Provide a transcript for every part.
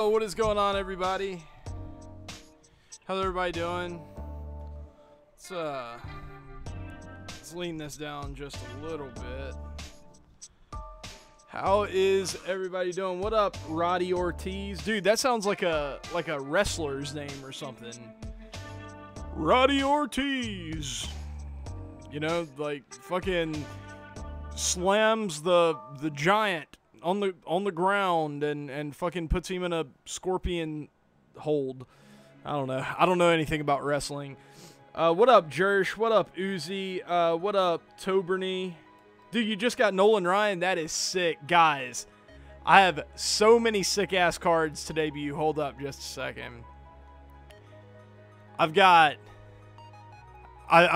Oh, what is going on, everybody? How's everybody doing? Let's lean this down just a little bit. How is everybody doing? What up, Roddy Ortiz? Dude, that sounds like a wrestler's name or something. Roddy Ortiz. You know, like fucking slams the giant on the ground and fucking puts him in a scorpion hold. I don't know anything about wrestling. What up, Jersh? What up, Uzi? What up, Toberny? Dude, you just got Nolan Ryan. That is sick. Guys, I have so many sick-ass cards to debut. Hold up just a second. I'm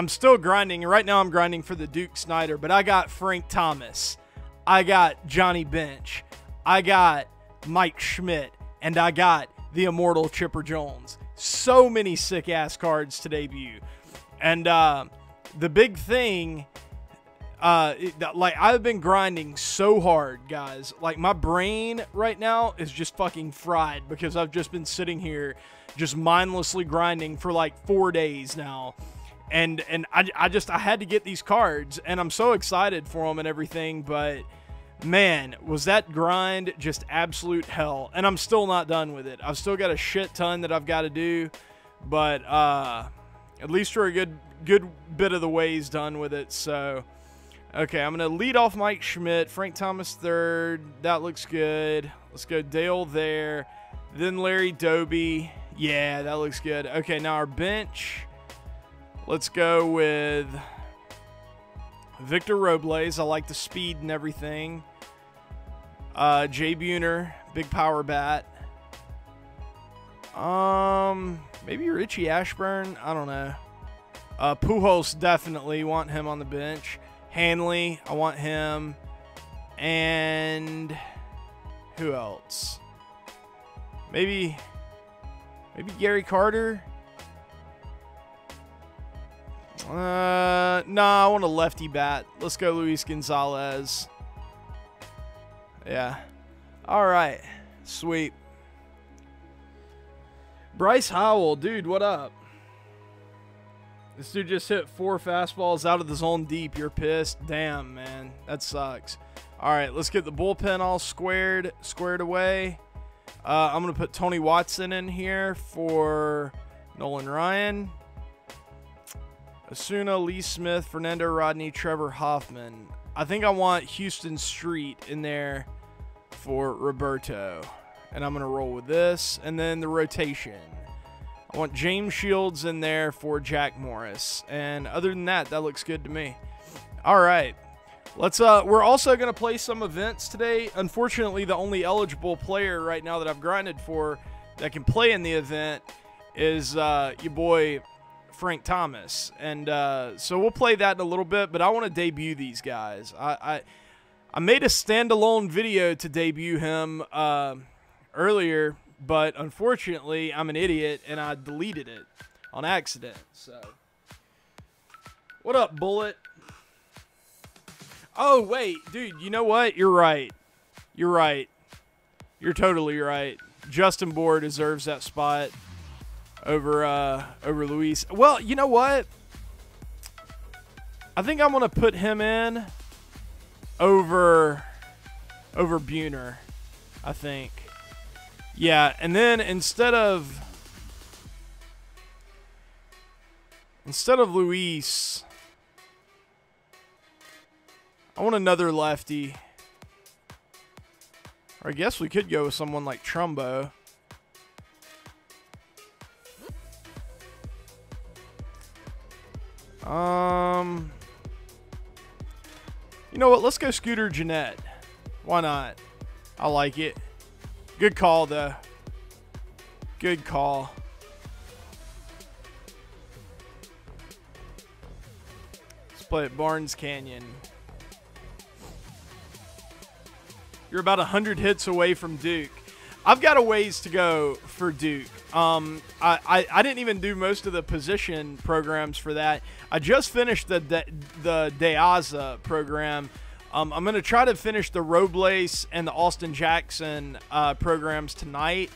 still grinding. Right now I'm grinding for the Duke Snyder, but I got Frank Thomas. I got Johnny Bench. I got Mike Schmidt. And I got the Immortal Chipper Jones. So many sick-ass cards to debut. And the big thing... like, I've been grinding so hard, guys. Like, my brain right now is just fucking fried because I've just been sitting here just mindlessly grinding for like 4 days now. And I had to get these cards, and I'm so excited for them and everything, but man, was that grind just absolute hell. And I'm still not done with it. I've still got a shit ton that I've got to do, but at least we're a good bit of the ways done with it. So okay, I'm going to lead off Mike Schmidt. Frank Thomas third. That looks good. Let's go Dale there. Then Larry Doby. Yeah, that looks good. Okay, now our bench. Let's go with Victor Robles. I like the speed and everything. Jay Buhner. Big power bat. Maybe Richie Ashburn. I don't know. Pujols, definitely want him on the bench. Hanley, I want him. And who else? Maybe Gary Carter. Nah, I want a lefty bat. Let's go Luis Gonzalez. Yeah. All right. Sweet. Bryce Howell, dude, what up? This dude just hit 4 fastballs out of the zone deep. You're pissed? Damn, man. That sucks. All right, let's get the bullpen all squared away. I'm going to put Tony Watson in here for Nolan Ryan. Osuna, Lee Smith, Fernando Rodney, Trevor Hoffman. I think I want Houston Street in there for Roberto. And I'm going to roll with this. And then the rotation. I want James Shields in there for Jack Morris. And other than that, that looks good to me. All right. We're also going to play some events today. Unfortunately, the only eligible player right now that I've grinded for that can play in the event is your boy Frank Thomas. And so we'll play that in a little bit, but I want to debut these guys. I made a standalone video to debut him earlier, but unfortunately, I'm an idiot, and I deleted it on accident. So, what up, Bullet? Oh, wait, dude, you know what? You're right. You're right. You're totally right. Justin Bohr deserves that spot over Luis. Well, you know what? I think I'm going to put him in over Buhner, I think. Yeah, and then instead of Luis, I want another lefty. Or I guess we could go with someone like Trumbo. You know what? Let's go Scooter Gennett. Why not? I like it. Good call, though. Good call. Let's play at Barnes Canyon. You're about 100 hits away from Duke. I've got a ways to go for Duke. I didn't even do most of the position programs for that. I just finished the De Aza program I'm going to try to finish the Robles and the Austin Jackson programs tonight.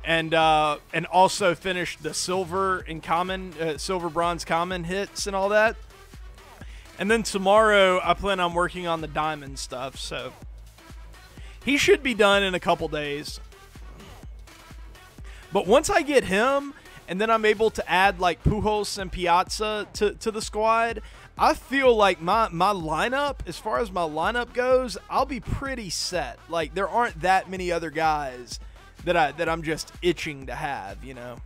And also finish the silver and common, silver, bronze, common hits and all that. And then tomorrow, I plan on working on the diamond stuff. So he should be done in a couple days. But once I get him, and then I'm able to add like Pujols and Piazza to the squad, I feel like my lineup, as far as my lineup goes, I'll be pretty set. Like, there aren't that many other guys that I'm just itching to have, you know.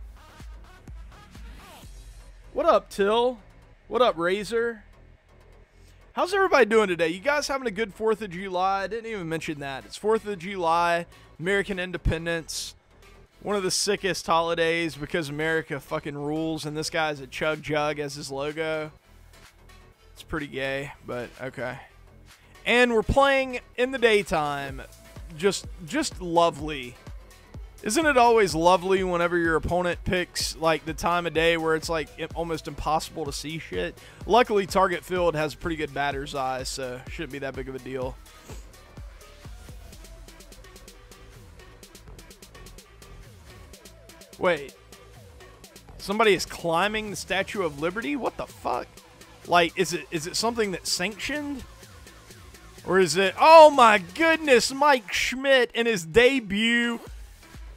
What up, Till? What up, Razor? How's everybody doing today? You guys having a good 4th of July? I didn't even mention that. It's 4th of July, American Independence. One of the sickest holidays because America fucking rules, and this guy has a Chug Jug as his logo. It's pretty gay, but okay. And we're playing in the daytime. Just lovely. Isn't it always lovely whenever your opponent picks like the time of day where it's like almost impossible to see shit? Luckily, Target Field has a pretty good batter's eye, so shouldn't be that big of a deal. Wait. Somebody is climbing the Statue of Liberty? What the fuck? Like, is it something that's sanctioned? Or is it... Oh my goodness, Mike Schmidt in his debut...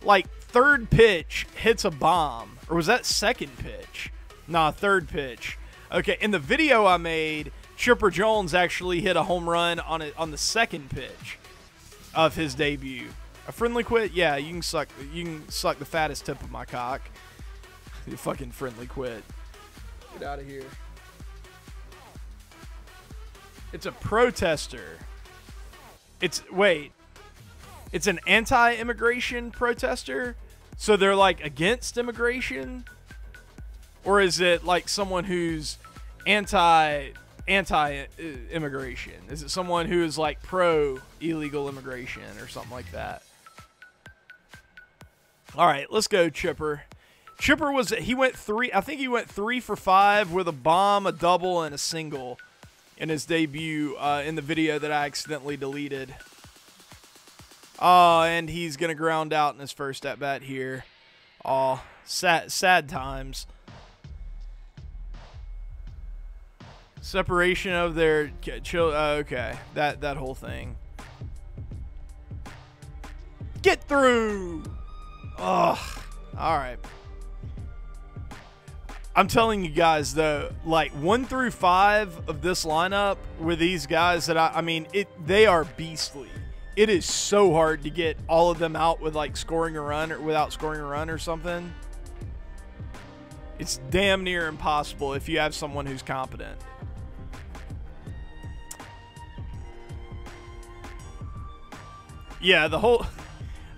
Like, 3rd pitch hits a bomb. Or was that 2nd pitch? Nah, 3rd pitch. Okay, in the video I made, Chipper Jones actually hit a home run on the 2nd pitch of his debut. A friendly quit? Yeah, you can suck the fattest tip of my cock. You fucking friendly quit. Get out of here. It's a protester. Wait. It's an anti-immigration protester? So they're like against immigration? Or is it like someone who's anti-immigration? Is it someone who is like pro-illegal immigration or something like that? All right, let's go, Chipper. Chipper I think he went 3 for 5 with a bomb, a double, and a single in his debut in the video that I accidentally deleted. Oh, and he's going to ground out in his first at-bat here. Oh, sad times. Separation of their... okay, that whole thing. Get through! Ugh. All right. I'm telling you guys, though, like 1 through 5 of this lineup with these guys that I mean, they are beastly. It is so hard to get all of them out with like scoring a run or without scoring a run or something. It's damn near impossible if you have someone who's competent. Yeah, the whole...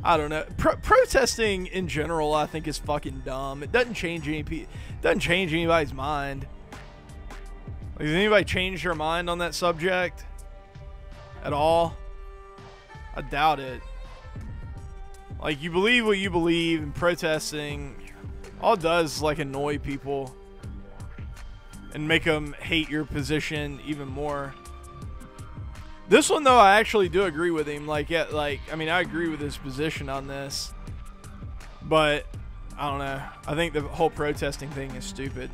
I don't know. Protesting in general, I think, is fucking dumb. It doesn't change anybody's mind. Like, has anybody changed their mind on that subject at all? I doubt it. Like, you believe what you believe, and protesting all it does is like annoy people and make them hate your position even more. This one, though, I actually do agree with him. Like, yeah, like, I mean, I agree with his position on this. But, I don't know. I think the whole protesting thing is stupid.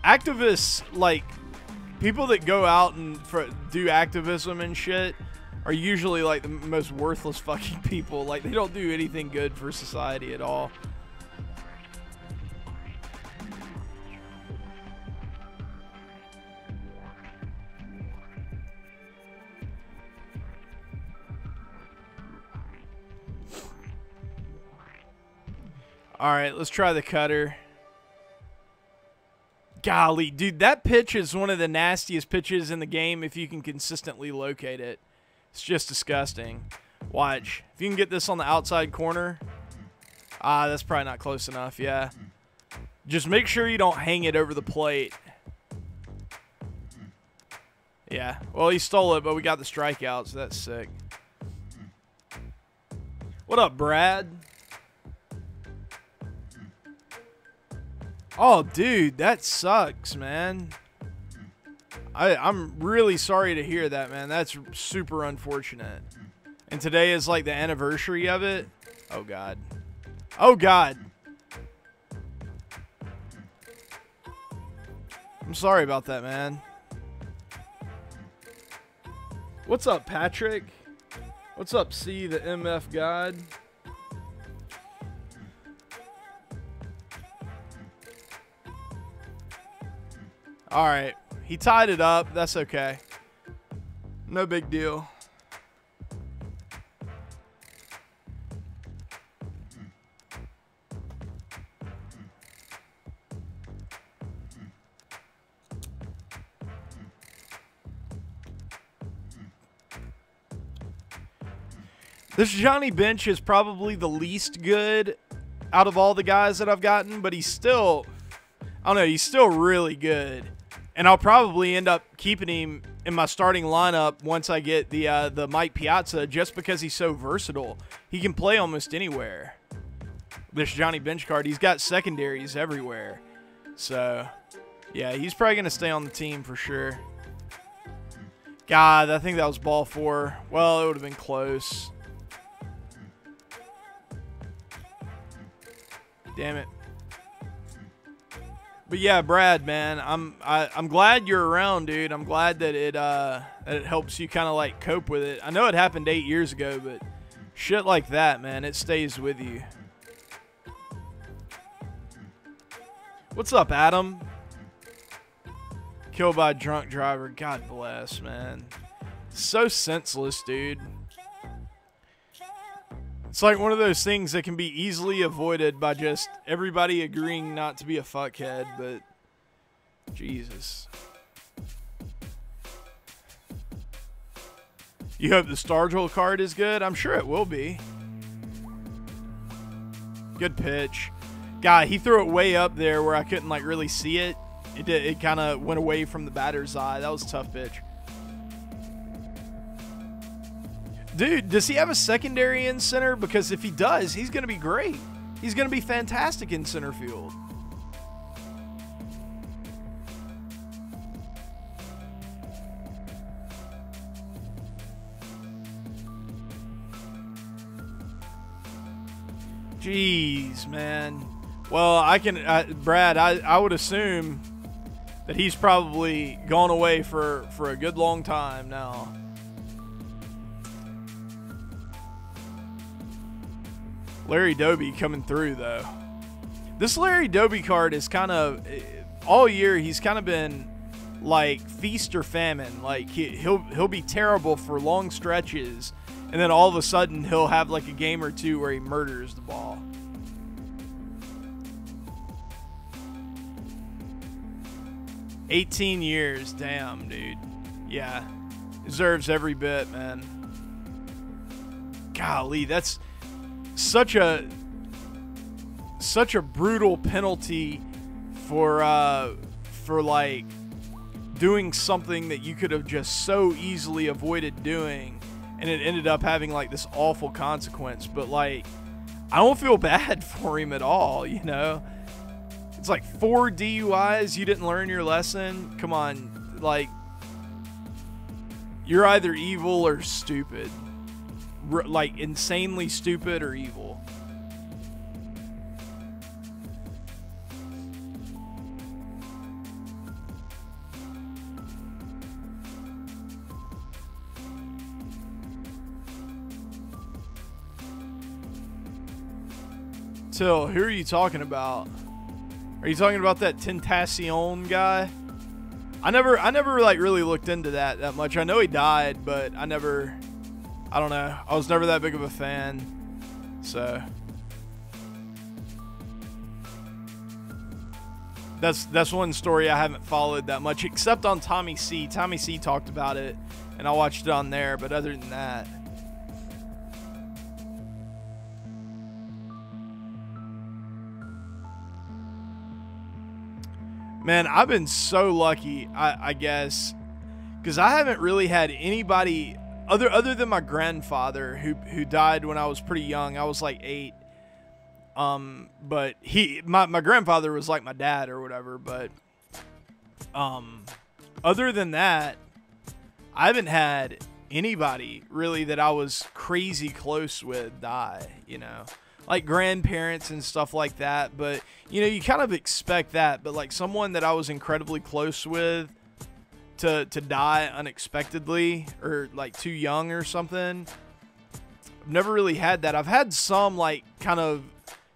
Activists, like, people that go out and do activism and shit are usually, like, the most worthless fucking people. Like, they don't do anything good for society at all. Alright, let's try the cutter. Golly, dude, that pitch is one of the nastiest pitches in the game if you can consistently locate it. It's just disgusting. Watch. If you can get this on the outside corner. Ah, that's probably not close enough, yeah. Just make sure you don't hang it over the plate. Yeah, well, he stole it, but we got the strikeout, so that's sick. What up, Brad? Oh, dude, that sucks, man. I'm really sorry to hear that, man. That's super unfortunate. And today is like the anniversary of it. Oh, God. Oh, God. I'm sorry about that, man. What's up, Patrick? What's up, C, the MF God? All right. He tied it up. That's okay. No big deal. This Johnny Bench is probably the least good out of all the guys that I've gotten, but he's still, I don't know, he's still really good. And I'll probably end up keeping him in my starting lineup once I get the Mike Piazza, just because he's so versatile. He can play almost anywhere. This Johnny Bench card, he's got secondaries everywhere. So, yeah, he's probably going to stay on the team for sure. God, I think that was ball 4. Well, it would have been close. Damn it. But yeah, Brad, man, I'm glad you're around, dude. I'm glad that it helps you kind of like cope with it. I know it happened 8 years ago, but shit like that, man, it stays with you. What's up, Adam? Killed by a drunk driver. God bless, man. So senseless, dude. It's like one of those things that can be easily avoided by just everybody agreeing not to be a fuckhead, but Jesus. You hope the Stargell card is good? I'm sure it will be. Good pitch. God, he threw it way up there where I couldn't like really see it. It kind of went away from the batter's eye. That was a tough pitch. Dude, does he have a secondary in center? Because if he does, he's going to be great. He's going to be fantastic in center field. Jeez, man. Well, Brad, I would assume that he's probably gone away for a good long time now. Larry Doby coming through, though. This Larry Doby card is kind of, all year, he's kind of been like feast or famine. Like he'll be terrible for long stretches, and then all of a sudden he'll have like a game or two where he murders the ball. $18 years, damn, dude. Yeah, deserves every bit, man. Golly, that's such a brutal penalty for like doing something that you could have just so easily avoided doing, and it ended up having like this awful consequence. But like, I don't feel bad for him at all, you know. It's like 4 DUIs. You didn't learn your lesson. Come on, like, you're either evil or stupid. Like insanely stupid or evil. Till, who are you talking about? Are you talking about that Tentacion guy? I never like really looked into that much. I know he died, but I don't know. I was never that big of a fan. So that's one story I haven't followed that much, except on Tommy C. Tommy C talked about it, and I watched it on there, but other than that. Man, I've been so lucky, I guess, because I haven't really had anybody other than my grandfather who died when I was pretty young. I was like 8. But my grandfather was like my dad or whatever, but other than that, I haven't had anybody really that I was crazy close with die, you know, like grandparents and stuff like that. But, you know, you kind of expect that. But like someone that I was incredibly close with to die unexpectedly or like too young or something, I've never really had that. I've had some like kind of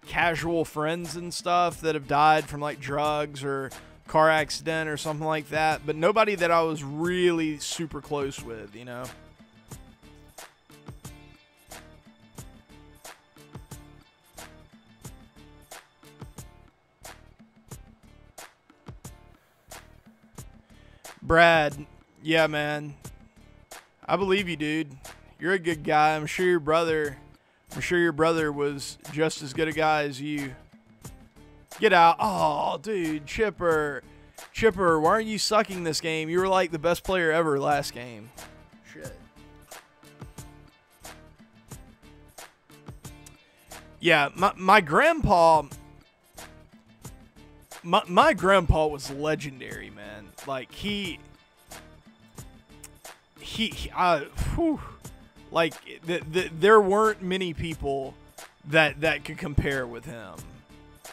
casual friends and stuff that have died from like drugs or car accident or something like that, but nobody that I was really super close with, you know. Brad, yeah, man, I believe you, dude. You're a good guy. I'm sure your brother was just as good a guy as you. Get out. Oh, dude, Chipper, why aren't you sucking this game? You were like the best player ever last game. Shit. Yeah, my grandpa, my grandpa was legendary, man. Like like there weren't many people that could compare with him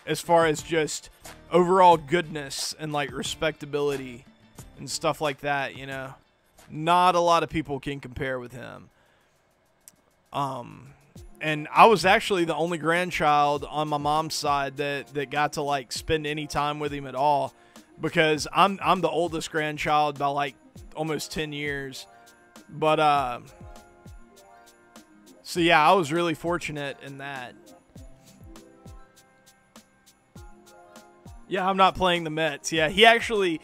as far as just overall goodness and like respectability and stuff like that, you know. Not a lot of people can compare with him. And I was actually the only grandchild on my mom's side that got to like spend any time with him at all, because I'm the oldest grandchild by like almost 10 years. But so yeah, I was really fortunate in that. Yeah, I'm not playing the Mets. Yeah, he actually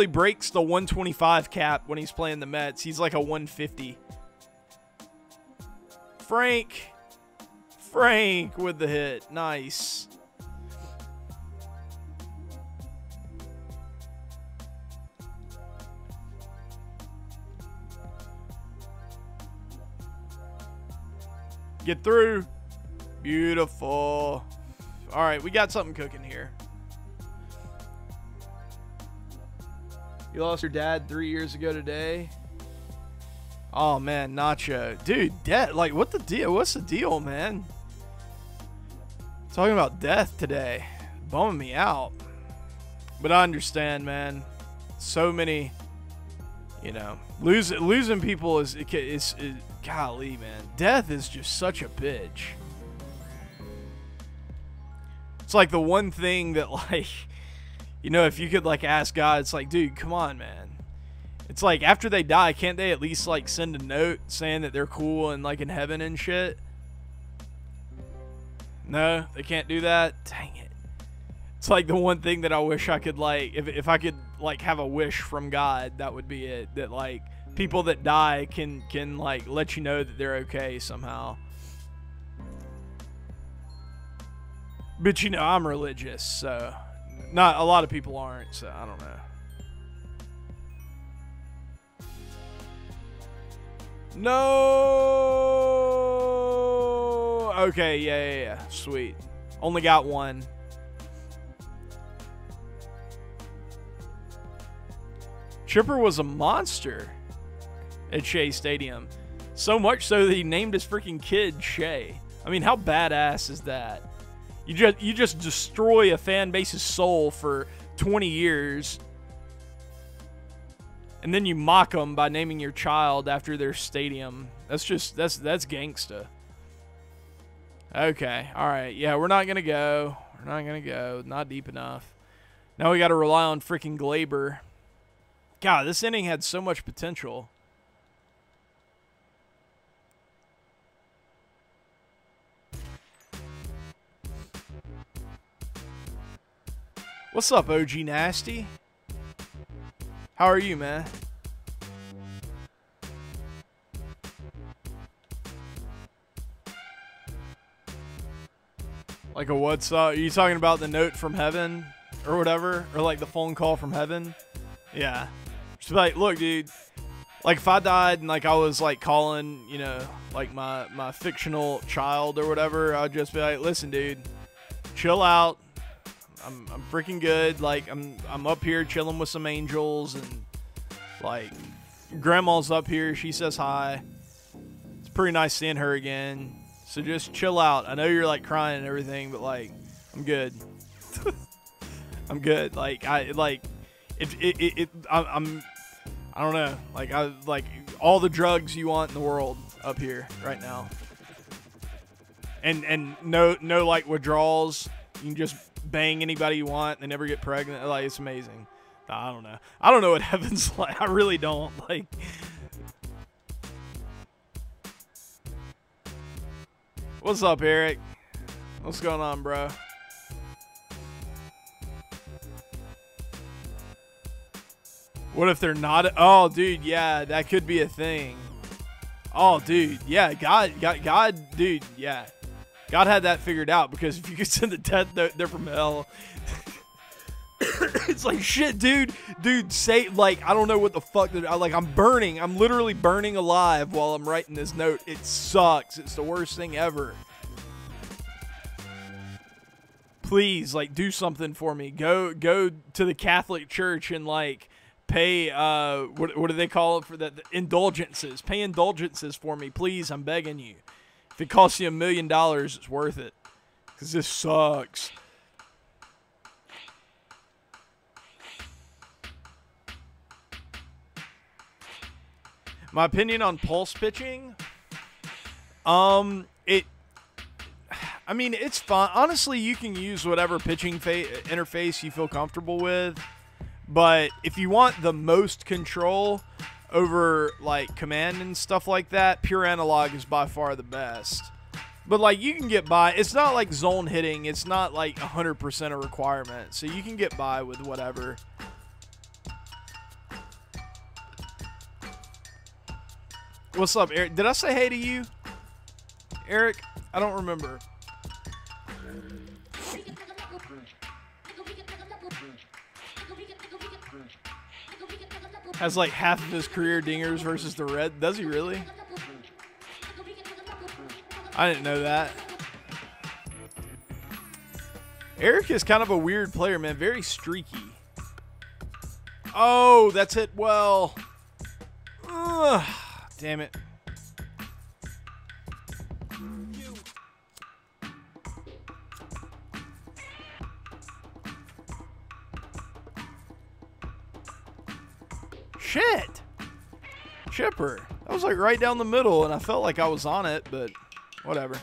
breaks the 125 cap when he's playing the Mets. He's like a 150. Frank with the hit. Nice. Get through. Beautiful. All right, we got something cooking here. You lost your dad 3 years ago today. Oh man, Nacho, dude, death. Like, what the deal? What's the deal, man? Talking about death today, bumming me out. But I understand, man. So many, you know, losing people is golly, man. Death is just such a bitch. It's like the one thing that, like, you know, if you could like ask God, it's like, dude, come on, man. It's like after they die, can't they at least like send a note saying that they're cool and like in heaven and shit? No, they can't do that. Dang it. It's like the one thing that I wish I could like, if I could like have a wish from God, that would be it. That like people that die can like let you know that they're okay somehow. But you know, I'm religious, so not a lot of people aren't, so I don't know. No. Okay, yeah. Sweet. Only got one. Chipper was a monster at Shea Stadium. So much so that he named his freaking kid Shea. I mean, how badass is that? You just destroy a fan base's soul for 20 years. And then you mock them by naming your child after their stadium. That's gangsta. Okay, all right. Yeah, we're not going to go. Not deep enough. Now we got to rely on freaking Glaber. God, this inning had so much potential. What's up, OG Nasty? How are you, man? Like a what's up? Are you talking about the note from heaven or whatever? Or like the phone call from heaven? Yeah. Just like, look, dude. Like if I died and like I was like calling, you know, like my fictional child or whatever, I'd just be like, listen, dude, chill out. I'm freaking good. Like I'm up here chilling with some angels, and Like, Grandma's up here. She says hi. It's pretty nice seeing her again. So just chill out. I know you're like crying and everything, but like, I'm good. I'm good. Like, I don't know. Like, I like all the drugs you want in the world up here right now. And no like withdrawals. You can just bang anybody you want. They never get pregnant. Like, it's amazing. I don't know. I don't know what heaven's like. I really don't. Like, what's up, Eric? What's going on, bro? What if they're not? Oh, dude, yeah, that could be a thing. Oh, dude, yeah, God, dude, yeah. God had that figured out, because if you could send a death note there from hell, it's like, shit, dude, say, like, I don't know what the fuck, I'm literally burning alive while I'm writing this note. It sucks. It's the worst thing ever. Please, like, do something for me. Go to the Catholic Church and, like, pay, what do they call it for that? Indulgences. Pay indulgences for me, please. I'm begging you. If it costs you $1 million, it's worth it. Because this sucks. My opinion on pulse pitching? I mean, it's fun. Honestly, you can use whatever pitching interface you feel comfortable with. But if you want the most control over, like, command and stuff like that, pure analog is by far the best. But, like, you can get by. It's not like zone hitting. It's not, like, 100% a requirement. So you can get by with whatever. What's up, Eric? Did I say hey to you, Eric? I don't remember. Has like half of his career dingers versus the red. Does he really? I didn't know that. Eric is kind of a weird player, man. Very streaky. Oh, that's it. Well, damn it. Shit. Chipper. That was like right down the middle, and I felt like I was on it, but whatever.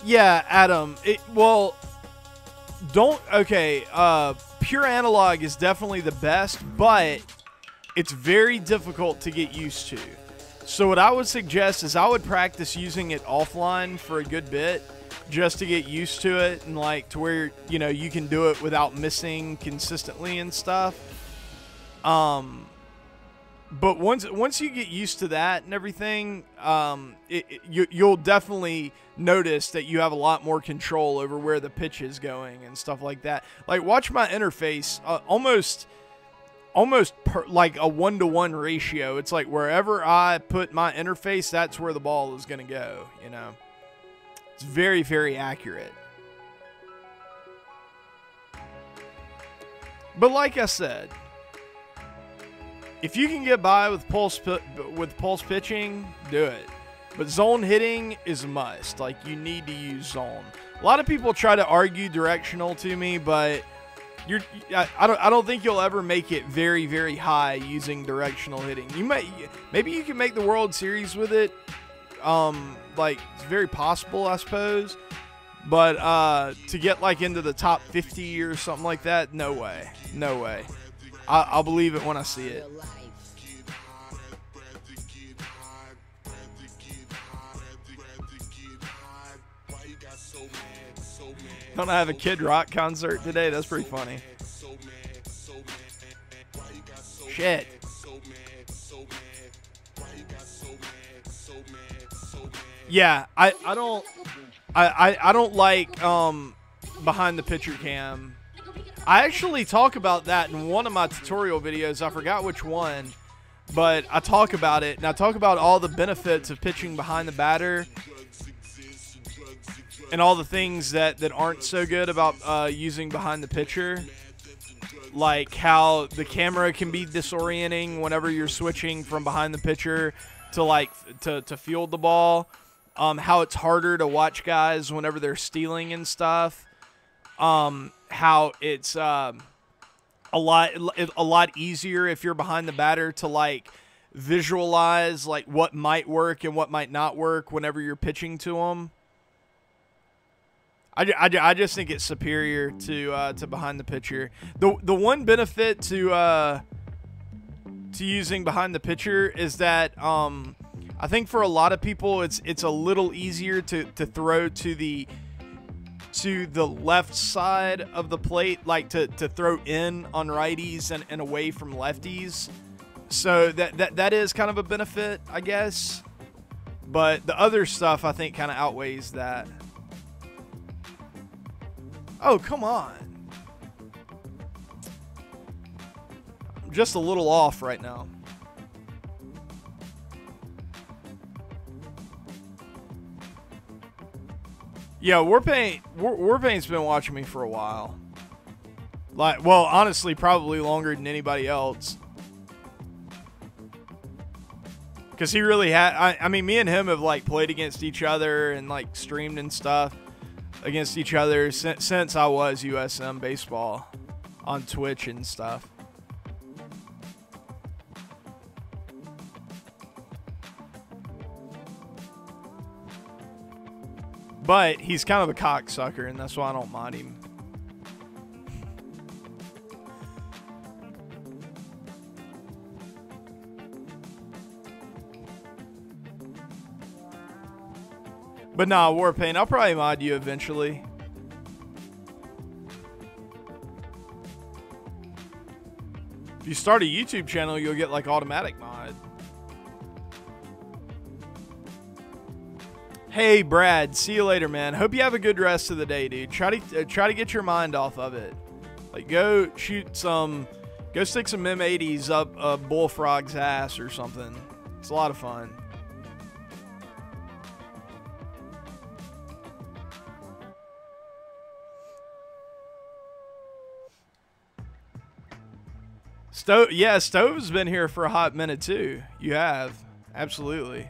Yeah, Adam. Pure analog is definitely the best, but it's very difficult to get used to. So what I would suggest is I would practice using it offline for a good bit, just to get used to it, and like to where, you know, you can do it without missing consistently and stuff. But once you get used to that and everything, you'll definitely notice that you have a lot more control over where the pitch is going and stuff like that. Like, watch my interface, almost like a 1-to-1 ratio. It's like wherever I put my interface, that's where the ball is going to go, you know. It's very, very accurate. But like I said, if you can get by with pulse pitching, do it. But zone hitting is a must. Like, you need to use zone. A lot of people try to argue directional to me, but I don't think you'll ever make it very, very high using directional hitting. Maybe you can make the World Series with it. Like, it's very possible, I suppose. But to get like into the top 50 or something like that, no way. No way. I'll believe it when I see it. Don't I have a Kid Rock concert today? That's pretty funny. Shit. Yeah, I don't like behind the picture cam. I actually talk about that in one of my tutorial videos. I forgot which one, but I talk about it, and I talk about all the benefits of pitching behind the batter. and all the things that aren't so good about using behind the pitcher, like how the camera can be disorienting whenever you're switching from behind the pitcher to like to field the ball, how it's harder to watch guys whenever they're stealing and stuff, how it's a lot easier if you're behind the batter to like visualize like what might work and what might not work whenever you're pitching to them. I just think it's superior to behind the pitcher. The one benefit to using behind the pitcher is that I think for a lot of people it's a little easier to throw to the left side of the plate, like to throw in on righties and away from lefties. So that is kind of a benefit, I guess. But the other stuff I think kind of outweighs that. Oh, come on. I'm just a little off right now. Yeah, Warpaint's been watching me for a while. Like, well, honestly, probably longer than anybody else. Because he really had, I mean, me and him have, like, played against each other and, like, streamed and stuff against each other since I was USM Baseball on Twitch and stuff. But he's kind of a cocksucker, and that's why I don't mind him. But nah, Warpaint, I'll probably mod you eventually. If you start a YouTube channel, you'll get like automatic mod. Hey Brad, see you later, man. Hope you have a good rest of the day, dude. Try to get your mind off of it. Like go stick some M80s up a bullfrog's ass or something. It's a lot of fun. Yeah, Stove's been here for a hot minute too. You have. Absolutely.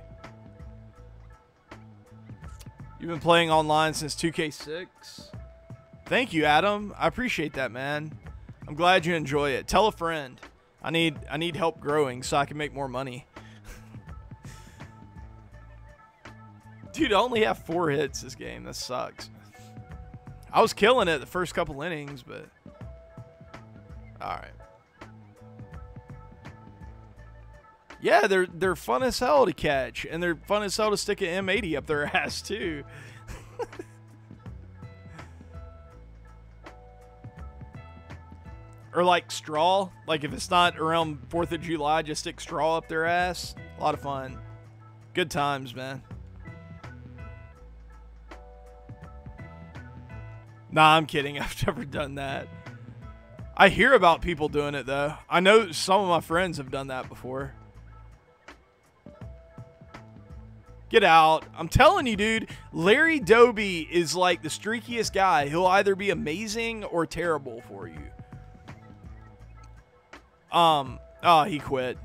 You've been playing online since 2K6? Thank you, Adam. I appreciate that, man. I'm glad you enjoy it. Tell a friend. I need help growing so I can make more money. Dude, I only have 4 hits this game. That sucks. I was killing it the first couple innings, but alright. Yeah, they're fun as hell to catch, and they're fun as hell to stick an M80 up their ass too. Or like straw, like if it's not around 4th of July, just stick straw up their ass. A lot of fun. Good times, man. Nah, I'm kidding. I've never done that. I hear about people doing it though. I know some of my friends have done that before. Get out. I'm telling you, dude, Larry Doby is like the streakiest guy. He'll either be amazing or terrible for you. Oh, he quit.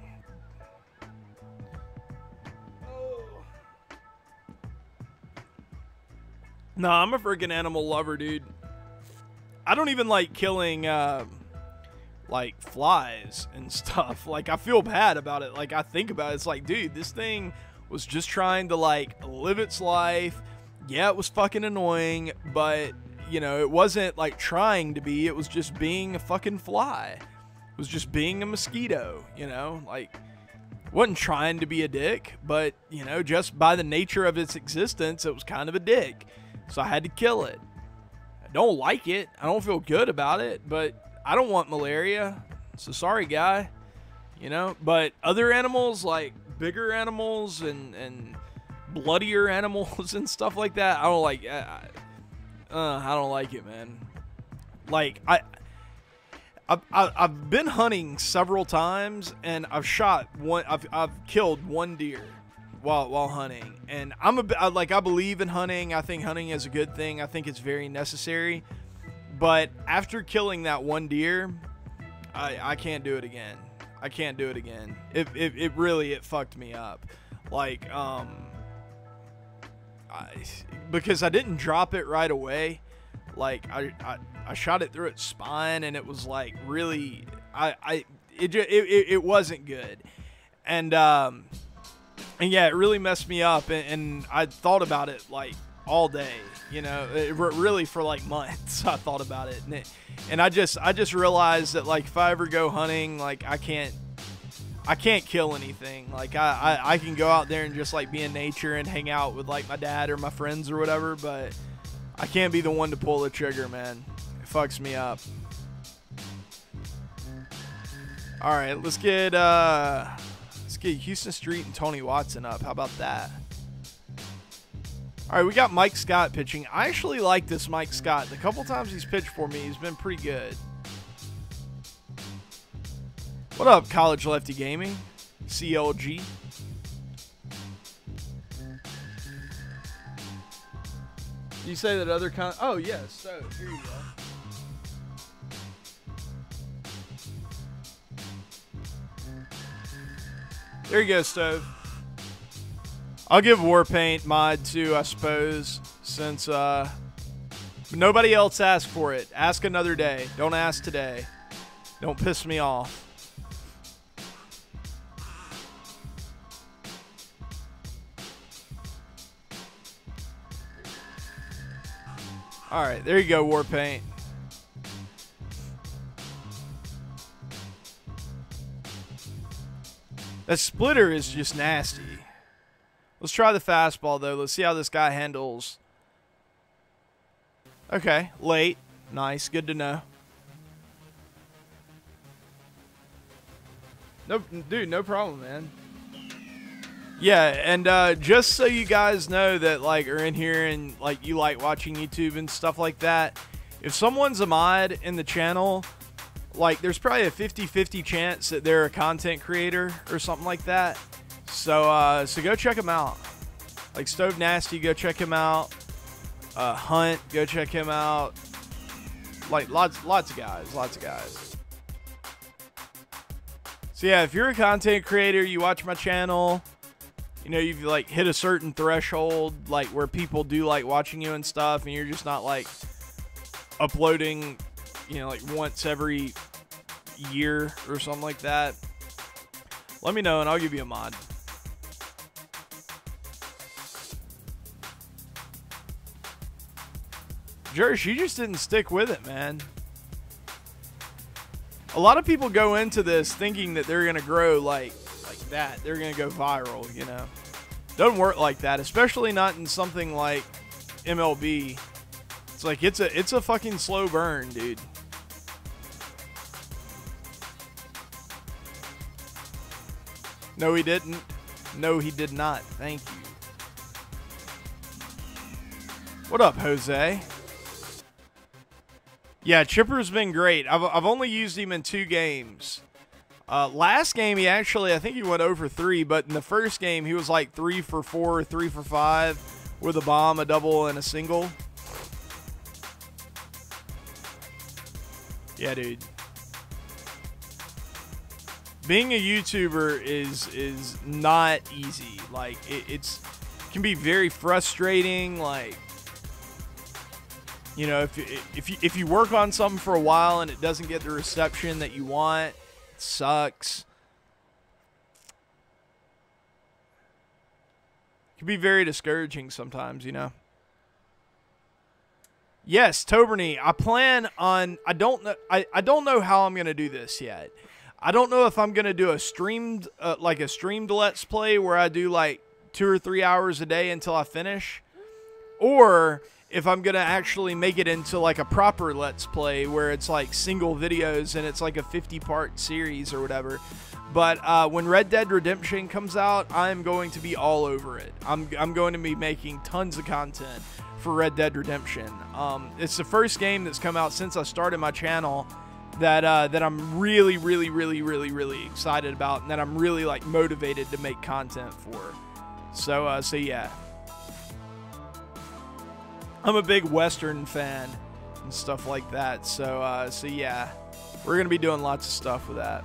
Nah, I'm a freaking animal lover, dude. I don't even like killing, like, flies and stuff. Like, I feel bad about it. Like, I think about it. It's like, dude, this thing was just trying to like live its life. Yeah, it was fucking annoying, but you know, it wasn't like trying to be, it was just being a fucking fly. It was just being a mosquito, you know, like wasn't trying to be a dick, but you know, just by the nature of its existence, it was kind of a dick. So I had to kill it. I don't like it. I don't feel good about it, but I don't want malaria. So sorry, guy. You know, but other animals like bigger animals and bloodier animals and stuff like that, I don't like. I don't like it, man. Like I've been hunting several times and I've shot one. I've killed one deer, while hunting. And I believe in hunting. I think hunting is a good thing. I think it's very necessary. But after killing that one deer, I can't do it again. I can't do it again. It really fucked me up. Like, because I didn't drop it right away. Like, I shot it through its spine, and it was like really, it wasn't good. And yeah, it really messed me up. And I thought about it like all day, you know, really for like months. I thought about it, and I just realized that, like, if I ever go hunting, like, I can't kill anything. Like, I can go out there and just like be in nature and hang out with like my dad or my friends or whatever, but I can't be the one to pull the trigger, man. It fucks me up. All right, let's get Houston Street and Tony Watson up. How about that? All right, we got Mike Scott pitching. I actually like this Mike Scott. The couple times he's pitched for me, he's been pretty good. What up, College Lefty Gaming? CLG. You say that other kind? Oh yes. So here you go. There you go, Stove. I'll give Warpaint mod too, I suppose, since nobody else asked for it. Ask another day. Don't ask today. Don't piss me off. All right, there you go, Warpaint. That splitter is just nasty. Let's try the fastball, though. Let's see how this guy handles. Okay, late. Nice, good to know. Nope, dude, no problem, man. Yeah, and just so you guys know that, like, are in here and, like, you like watching YouTube and stuff like that, if someone's a mod in the channel, like, there's probably a 50-50 chance that they're a content creator or something like that. So, so go check them out. Like, Stove Nasty, go check him out. Hunt, go check him out. Like, lots of guys. So, yeah, if you're a content creator, you watch my channel, you know, you've like hit a certain threshold, like where people do like watching you and stuff, and you're just not like uploading, you know, like once every year or something like that, let me know and I'll give you a mod. Jersh, you just didn't stick with it, man. A lot of people go into this thinking that they're gonna grow like that. They're gonna go viral, you know. Doesn't work like that, especially not in something like MLB. It's like it's a fucking slow burn, dude. No, he didn't. No, he did not. Thank you. What up, Jose? Yeah, Chipper's been great. I've only used him in 2 games. Last game, he actually, I think he went over 3, but in the first game, he was like 3 for 4, 3 for 5 with a bomb, a double, and a single. Yeah, dude. Being a YouTuber is not easy. Like, it can be very frustrating. Like, you know, if you work on something for a while and it doesn't get the reception that you want, sucks. It can be very discouraging sometimes, you know. Yes, Toberny, I plan on, I don't know how I'm going to do this yet. I don't know if I'm going to do a streamed like a streamed let's play where I do like 2 or 3 hours a day until I finish, or if I'm going to actually make it into like a proper let's play where it's like single videos and it's like a 50-part series or whatever. But when Red Dead Redemption comes out, I'm going to be all over it. I'm going to be making tons of content for Red Dead Redemption. It's the first game that's come out since I started my channel that I'm really excited about, and that I'm really like motivated to make content for. So yeah. I'm a big Western fan and stuff like that. So yeah, we're going to be doing lots of stuff with that.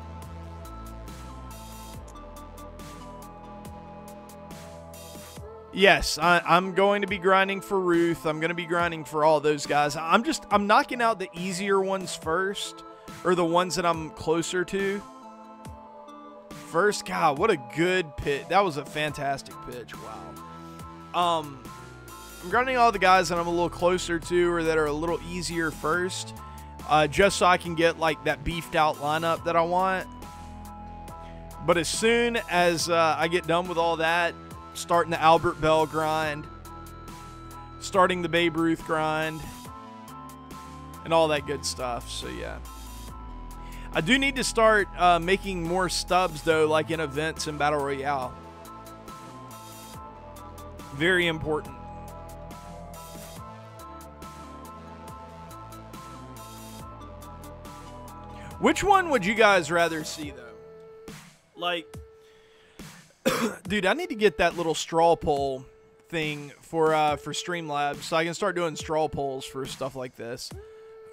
Yes, I'm going to be grinding for Ruth. I'm going to be grinding for all those guys. I'm knocking out the easier ones first, or the ones that I'm closer to first. God, what a good pitch. That was a fantastic pitch. Wow. I'm grinding all the guys that I'm a little closer to, or that are a little easier first, just so I can get like that beefed out lineup that I want. But as soon as I get done with all that, starting the Albert Bell grind, starting the Babe Ruth grind, and all that good stuff. So yeah, I do need to start making more stubs though, like in events and Battle Royale. Very important. Which one would you guys rather see though? Like, dude, I need to get that little straw poll thing for Streamlabs so I can start doing straw polls for stuff like this.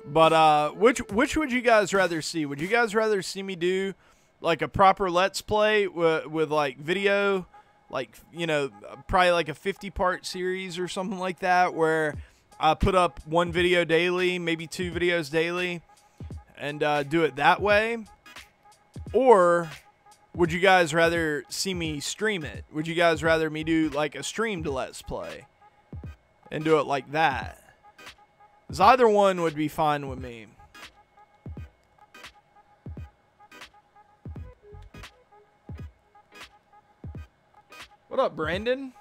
But which would you guys rather see? Would you guys rather see me do like a proper Let's Play with like video, like, you know, probably like a 50-part series or something like that, where I put up one video daily, maybe 2 videos daily, and do it that way? Or would you guys rather see me stream it? Would you guys rather me do like a streamed Let's Play and do it like that? Because either one would be fine with me. What up, Brandon?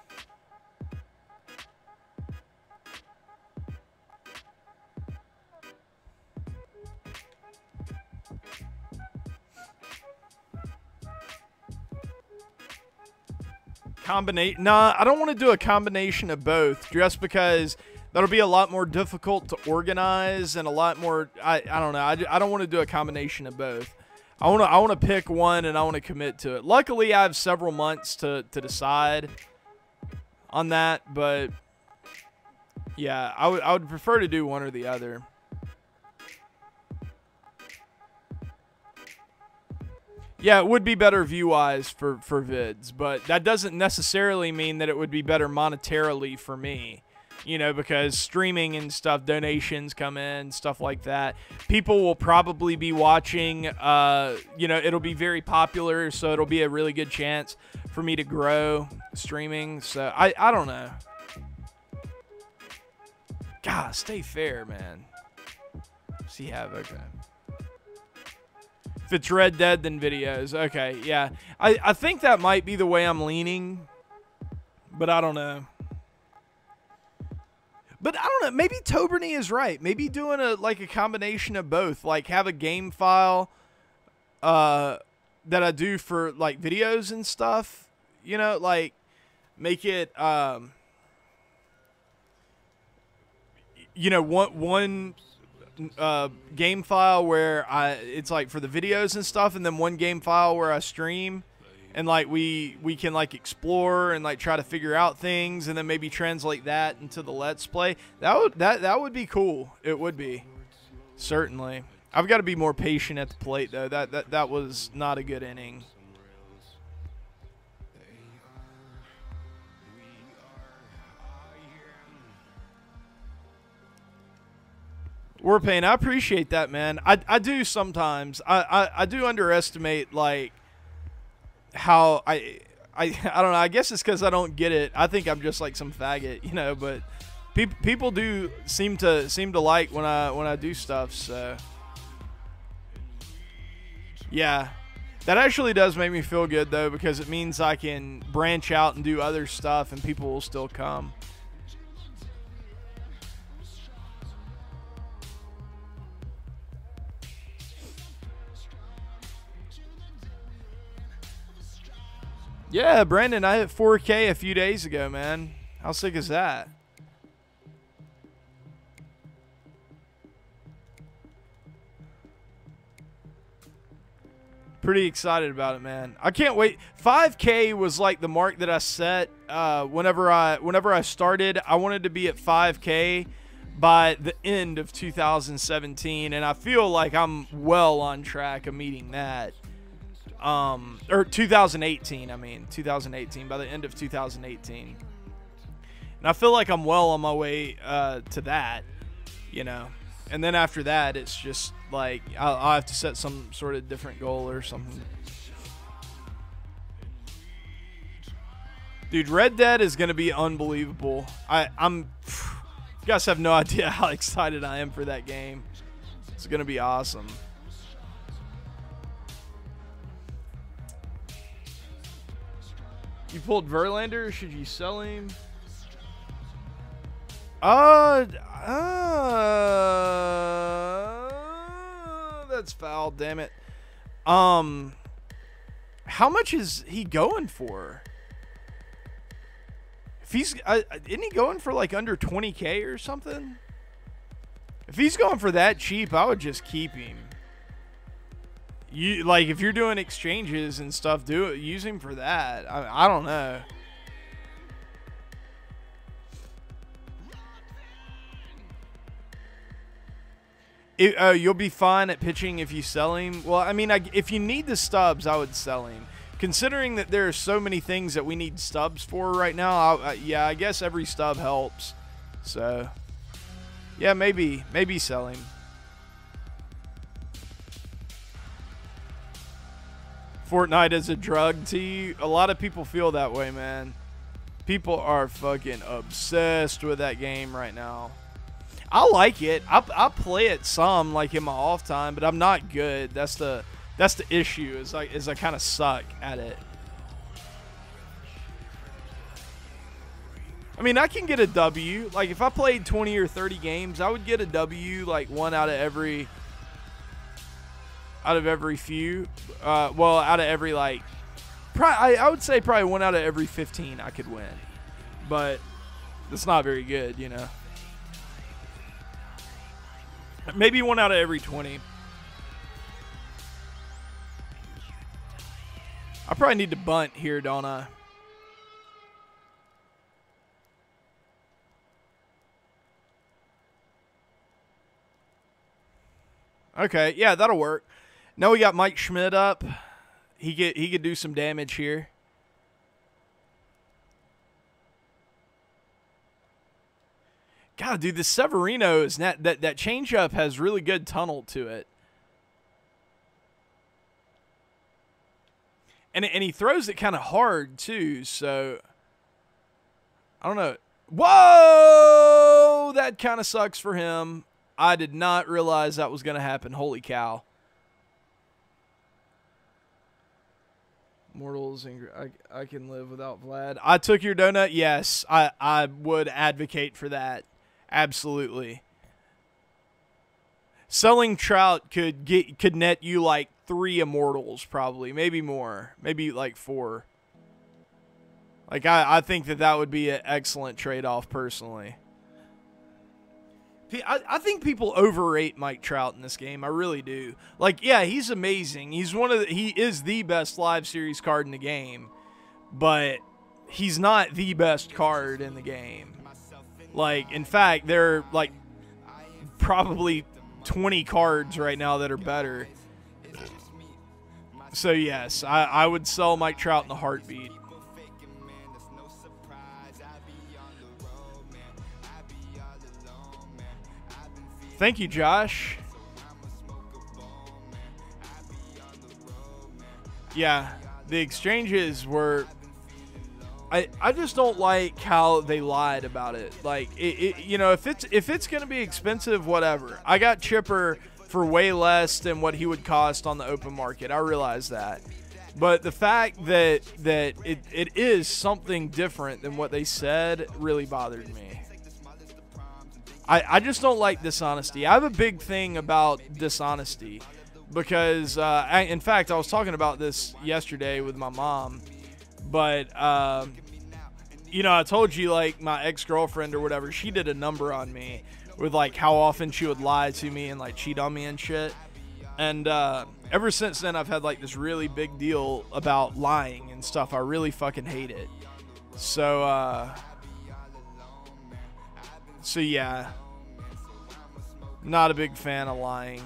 Nah, I don't want to do a combination of both, just because that'll be a lot more difficult to organize and a lot more. I don't know. I don't want to do a combination of both. I want to pick one and I want to commit to it. Luckily, I have several months to decide on that, but yeah, I would prefer to do one or the other. Yeah, it would be better view-wise for vids, but that doesn't necessarily mean that it would be better monetarily for me. You know, because streaming and stuff, donations come in, stuff like that. People will probably be watching, you know, it'll be very popular, so it'll be a really good chance for me to grow streaming. So, I don't know. God, stay fair, man. See Havoc, okay. If it's Red Dead, then videos. Okay, yeah. I think that might be the way I'm leaning, but I don't know. But I don't know. Maybe Toberny is right. Maybe doing a combination of both. Like, have a game file that I do for like videos and stuff. You know, like make it you know, one game file where it's like for the videos and stuff, and then one game file where I stream. And like we can like explore and like try to figure out things, and then maybe translate that into the Let's Play. That would be cool. It would be, certainly. I've got to be more patient at the plate though. That was not a good inning. Warpaint, I appreciate that, man. I do sometimes. I do underestimate like how I don't know. I guess it's because I don't get it. I think I'm just like some faggot, you know. But people do seem to like when I do stuff. So yeah, that actually does make me feel good though, because it means I can branch out and do other stuff, and people will still come. Yeah, Brandon, I hit 4K a few days ago, man. How sick is that? Pretty excited about it, man. I can't wait. 5K was like the mark that I set whenever I started. I wanted to be at 5K by the end of 2017, and I feel like I'm well on track of meeting that. Or 2018, I mean 2018, by the end of 2018. And I feel like I'm well on my way to that, you know. And then after that, it's just like I'll have to set some sort of different goal or something. Dude, Red Dead is going to be unbelievable. You guys have no idea how excited I am for that game. It's going to be awesome. You pulled Verlander? Should you sell him? That's foul, damn it. How much is he going for? If he's isn't he going for like under 20K or something? If he's going for that cheap, I would just keep him. You like if you're doing exchanges and stuff, use him for that. I don't know. You'll be fine at pitching if you sell him. Well, I mean, if you need the stubs, I would sell him. Considering that there are so many things that we need stubs for right now, yeah, I guess every stub helps. So, yeah, maybe sell him. Fortnite is a drug to you. A lot of people feel that way, man. People are fucking obsessed with that game right now. I like it. I play it some, like in my off time, but I'm not good. That's the issue. Is I kind of suck at it. I mean, I can get a W. Like if I played 20 or 30 games, I would get a W like one out of every few. Well, out of every like I would say probably one out of every 15 I could win. But that's not very good, you know. Maybe one out of every 20. I probably need to bunt here, don't I? Okay, yeah, that'll work. Now we got Mike Schmidt up. He could do some damage here. God, dude, the Severino is that changeup has really good tunnel to it. And he throws it kind of hard too, so I don't know. Whoa! That kind of sucks for him. I did not realize that was going to happen. Holy cow. Mortals, I can live without Vlad. I took your donut. Yes, I would advocate for that. Absolutely. Selling Trout could net you like 3 Immortals probably, maybe more, maybe like 4. Like I think that would be an excellent trade-off personally. I think people overrate Mike Trout in this game. I really do. Like, yeah, he's amazing. He is the best live series card in the game, but he's not the best card in the game. Like, in fact, there are like probably 20 cards right now that are better. So yes, I would sell Mike Trout in a heartbeat. Thank you, Josh. Yeah, the exchanges were... I just don't like how they lied about it. Like, you know, if it's going to be expensive, whatever. I got Chipper for way less than what he would cost on the open market. I realize that. But the fact that it is something different than what they said really bothered me. I just don't like dishonesty. I have a big thing about dishonesty because, in fact, I was talking about this yesterday with my mom. But, you know, I told you, like, my ex-girlfriend or whatever, she did a number on me with, like, how often she would lie to me and, like, cheat on me and shit. And ever since then, I've had like this really big deal about lying and stuff. I really fucking hate it. So yeah, not a big fan of lying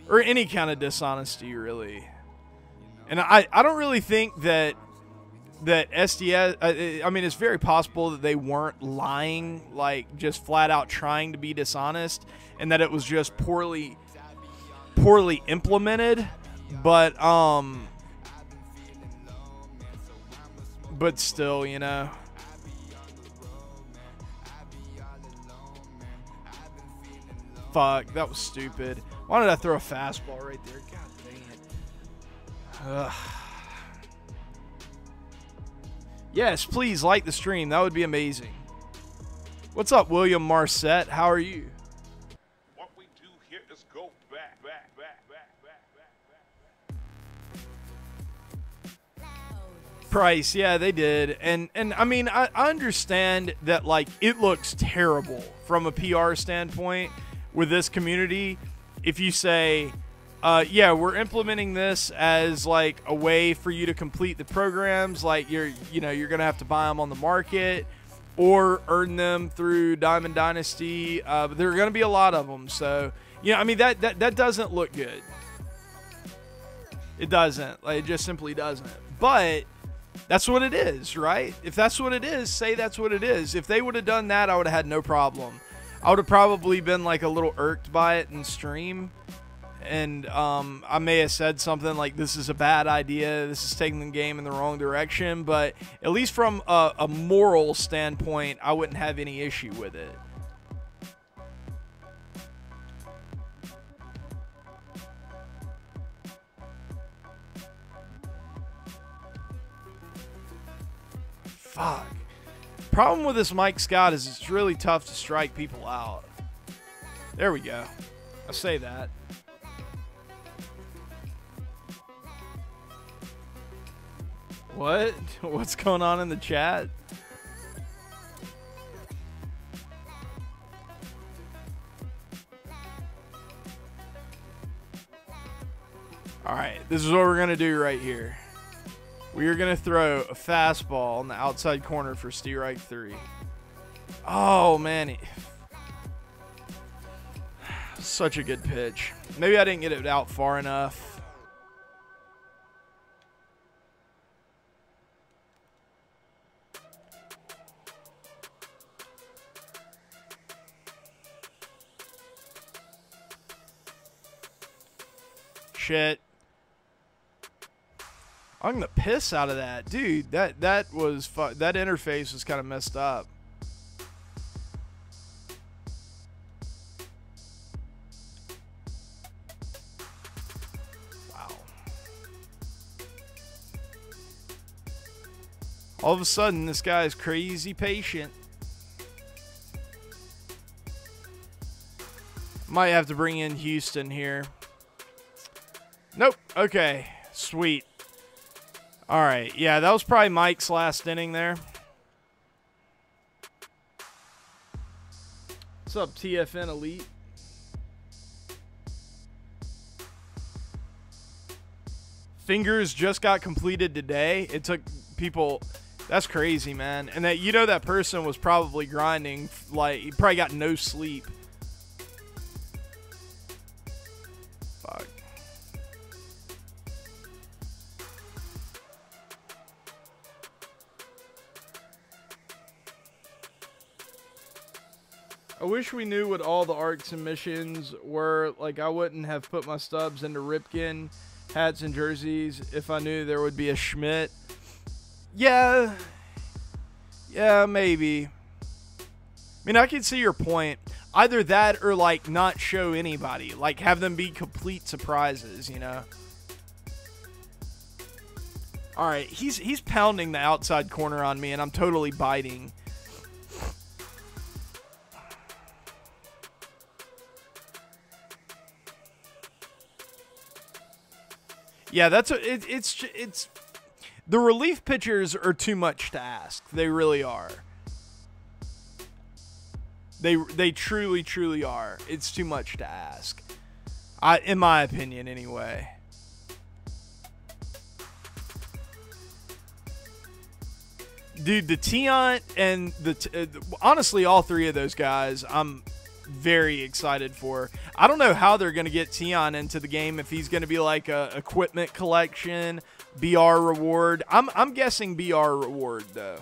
or any kind of dishonesty, really. And I don't really think that SDS, I mean, it's very possible that they weren't lying, like just flat out trying to be dishonest, and that it was just poorly implemented. But still, you know. Fuck, that was stupid. Why did I throw a fastball right there? God dang it. Ugh. Yes, please like the stream. That would be amazing. What's up, William Marset? How are you? What we do here is go back. Price, yeah, they did. And I mean, I understand that, like, it looks terrible from a PR standpoint with this community. If you say, yeah, we're implementing this as like a way for you to complete the programs, like you're gonna have to buy them on the market or earn them through Diamond Dynasty, but there are gonna be a lot of them. So, you know, I mean, that doesn't look good. It doesn't. Like, it just simply doesn't. But that's what it is, right? If that's what it is, say that's what it is. If they would have done that, I would have had no problem. I would have probably been like a little irked by it in stream. And I may have said something like, this is a bad idea, this is taking the game in the wrong direction, but at least from a moral standpoint, I wouldn't have any issue with it. Fuck. Problem with this Mike Scott is it's really tough to strike people out. There we go. I say that. What? What's going on in the chat? Alright, this is what we're going to do right here. We are going to throw a fastball on the outside corner for strike 3. Oh, man. Such a good pitch. Maybe I didn't get it out far enough. Shit. I'm gonna piss out of that, dude. That interface was kind of messed up. Wow. All of a sudden, this guy is crazy patient. Might have to bring in Houston here. Nope. Okay. Sweet. All right. Yeah, that was probably Mike's last inning there. What's up, TFN Elite? Fingers just got completed today. It took people... That's crazy, man. And that, you know, that person was probably grinding. Like, he probably got no sleep. Fuck. I wish we knew what all the arcs and missions were. Like, I wouldn't have put my stubs into Ripken hats and jerseys if I knew there would be a Schmidt. Yeah. Yeah, maybe. I mean, I can see your point. Either that or, like, not show anybody. Like, have them be complete surprises, you know? All right, he's pounding the outside corner on me, and I'm totally biting. Yeah, that's it's the relief pitchers are too much to ask. They really are. They truly are. It's too much to ask. In my opinion, anyway. Dude, the Tiant and honestly, all three of those guys, I'm very excited for. I don't know how they're going to get Tiant into the game, if he's going to be like a equipment collection, BR reward. I'm guessing BR reward, though.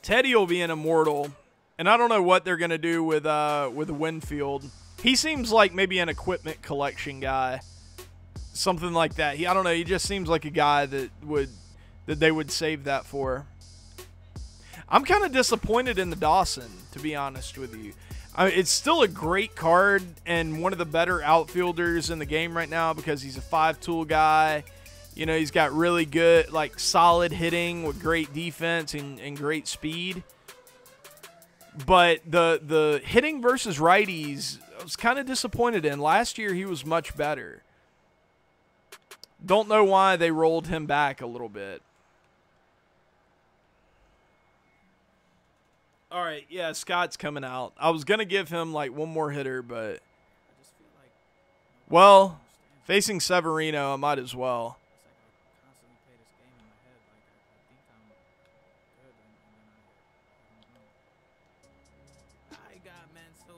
Teddy will be an Immortal, and I don't know what they're going to do with Winfield. He seems like maybe an equipment collection guy, something like that. I don't know. He just seems like a guy that they would save that for. I'm kind of disappointed in the Dawson, to be honest with you. It's still a great card and one of the better outfielders in the game right now because he's a 5-tool guy. You know, he's got really good, like, solid hitting with great defense and great speed. But the hitting versus righties, I was kind of disappointed in. Last year, he was much better. Don't know why they rolled him back a little bit. All right, yeah, Scott's coming out. I was going to give him, like, one more hitter, but... Well, facing Severino, I might as well.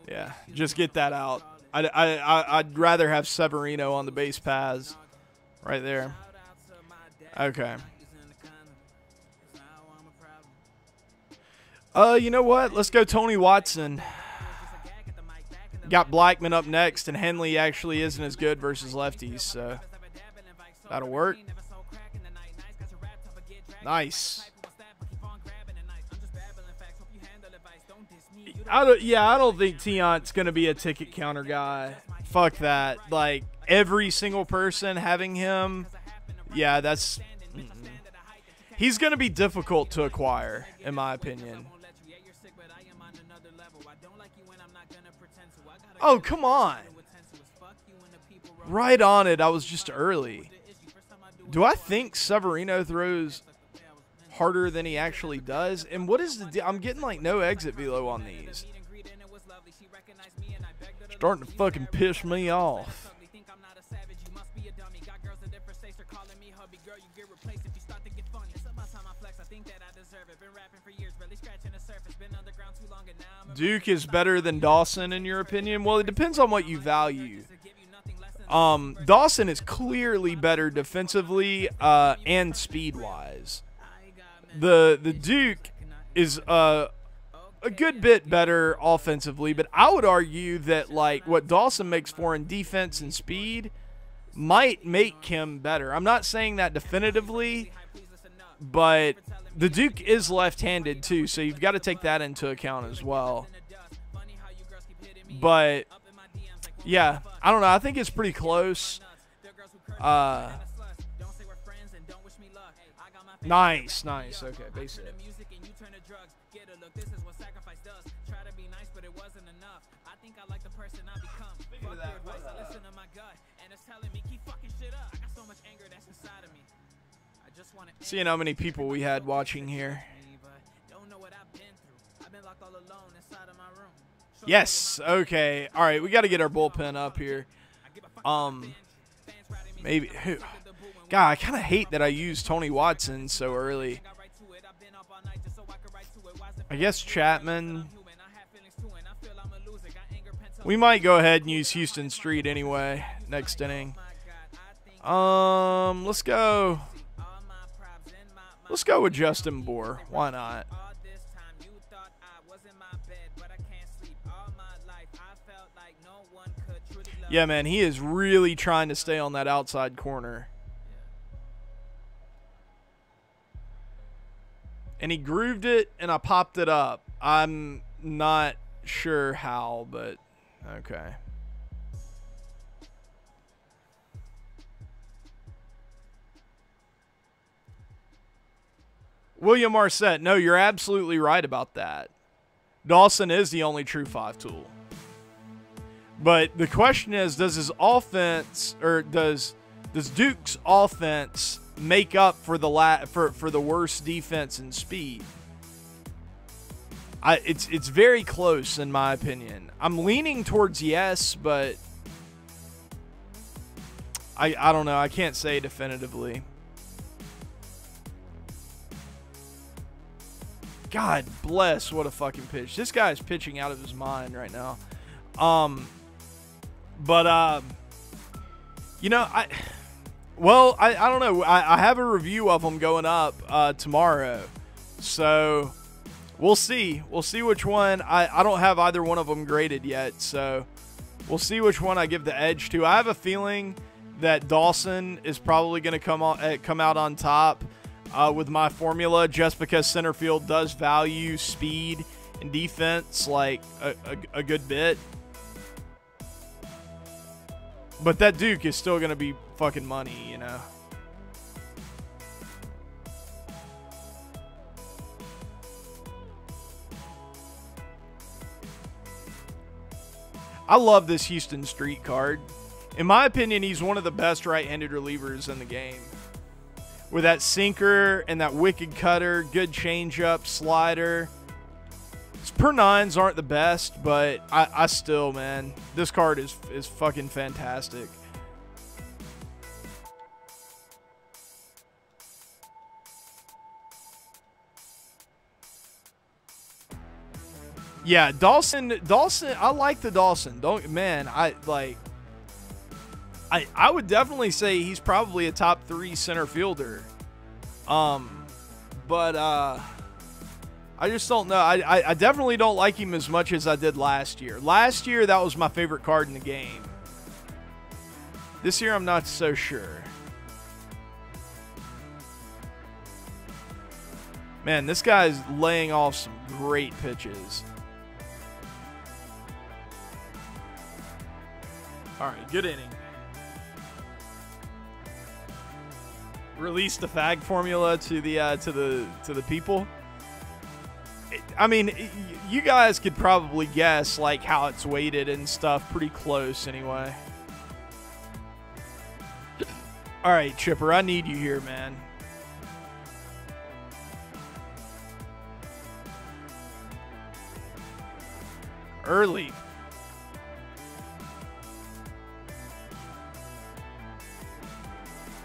Yeah, just get that out. I'd rather have Severino on the base paths right there. Okay. You know what? Let's go Tony Watson. Got Blackman up next, and Henley actually isn't as good versus lefties, so that'll work. Nice. I don't think Tiant's going to be a ticket counter guy. Fuck that. Like, every single person having him, yeah, that's... He's going to be difficult to acquire, in my opinion. Oh, come on. Right on it. I was just early. Do I think Severino throws harder than he actually does? And what is the deal? I'm getting like no exit velo on these. Starting to fucking piss me off. Duke is better than Dawson in your opinion? Well, it depends on what you value. Dawson is clearly better defensively and speed-wise. The Duke is a good bit better offensively, but I would argue that like what Dawson makes for in defense and speed might make him better. I'm not saying that definitively, but the Duke is left-handed too, so you've got to take that into account as well. But yeah, I don't know. I think it's pretty close. Nice. Okay, base hit. Seeing how many people we had watching here. Yes. Okay. All right. We got to get our bullpen up here. Maybe. God, I kind of hate that I used Tony Watson so early. I guess Chapman. We might go ahead and use Houston Street anyway next inning. Let's go. Let's go with Justin Bour. Why not? Yeah, man, he is really trying to stay on that outside corner. And he grooved it, and I popped it up. I'm not sure how, but okay. William Marset, no, you're absolutely right about that. Dawson is the only true 5-tool. But the question is, does his offense, or does Duke's offense make up for the worst defense and speed? It's very close in my opinion. I'm leaning towards yes, but I don't know. I can't say definitively. God bless, what a fucking pitch. This guy is pitching out of his mind right now. You know, I don't know. I have a review of them going up tomorrow. So we'll see. We'll see which one. I don't have either one of them graded yet. So we'll see which one I give the edge to. I have a feeling that Dawson is probably going to come out on top with my formula, just because center field does value speed and defense like a good bit. But that Duke is still going to be fucking money, you know. I love this Houston Street card. In my opinion, he's one of the best right-handed relievers in the game. With that sinker and that wicked cutter, good changeup, slider. His per nines aren't the best, but I still, man, this card is fucking fantastic. Yeah, Dawson, I like the Dawson. I would definitely say he's probably a top 3 center fielder. But I just don't know. I definitely don't like him as much as I did last year. Last year, that was my favorite card in the game. This year, I'm not so sure. Man, this guy's laying off some great pitches. All right, good inning. Release the fag formula to the people. I mean, you guys could probably guess like how it's weighted and stuff pretty close anyway. All right, Chipper, I need you here, man. Early.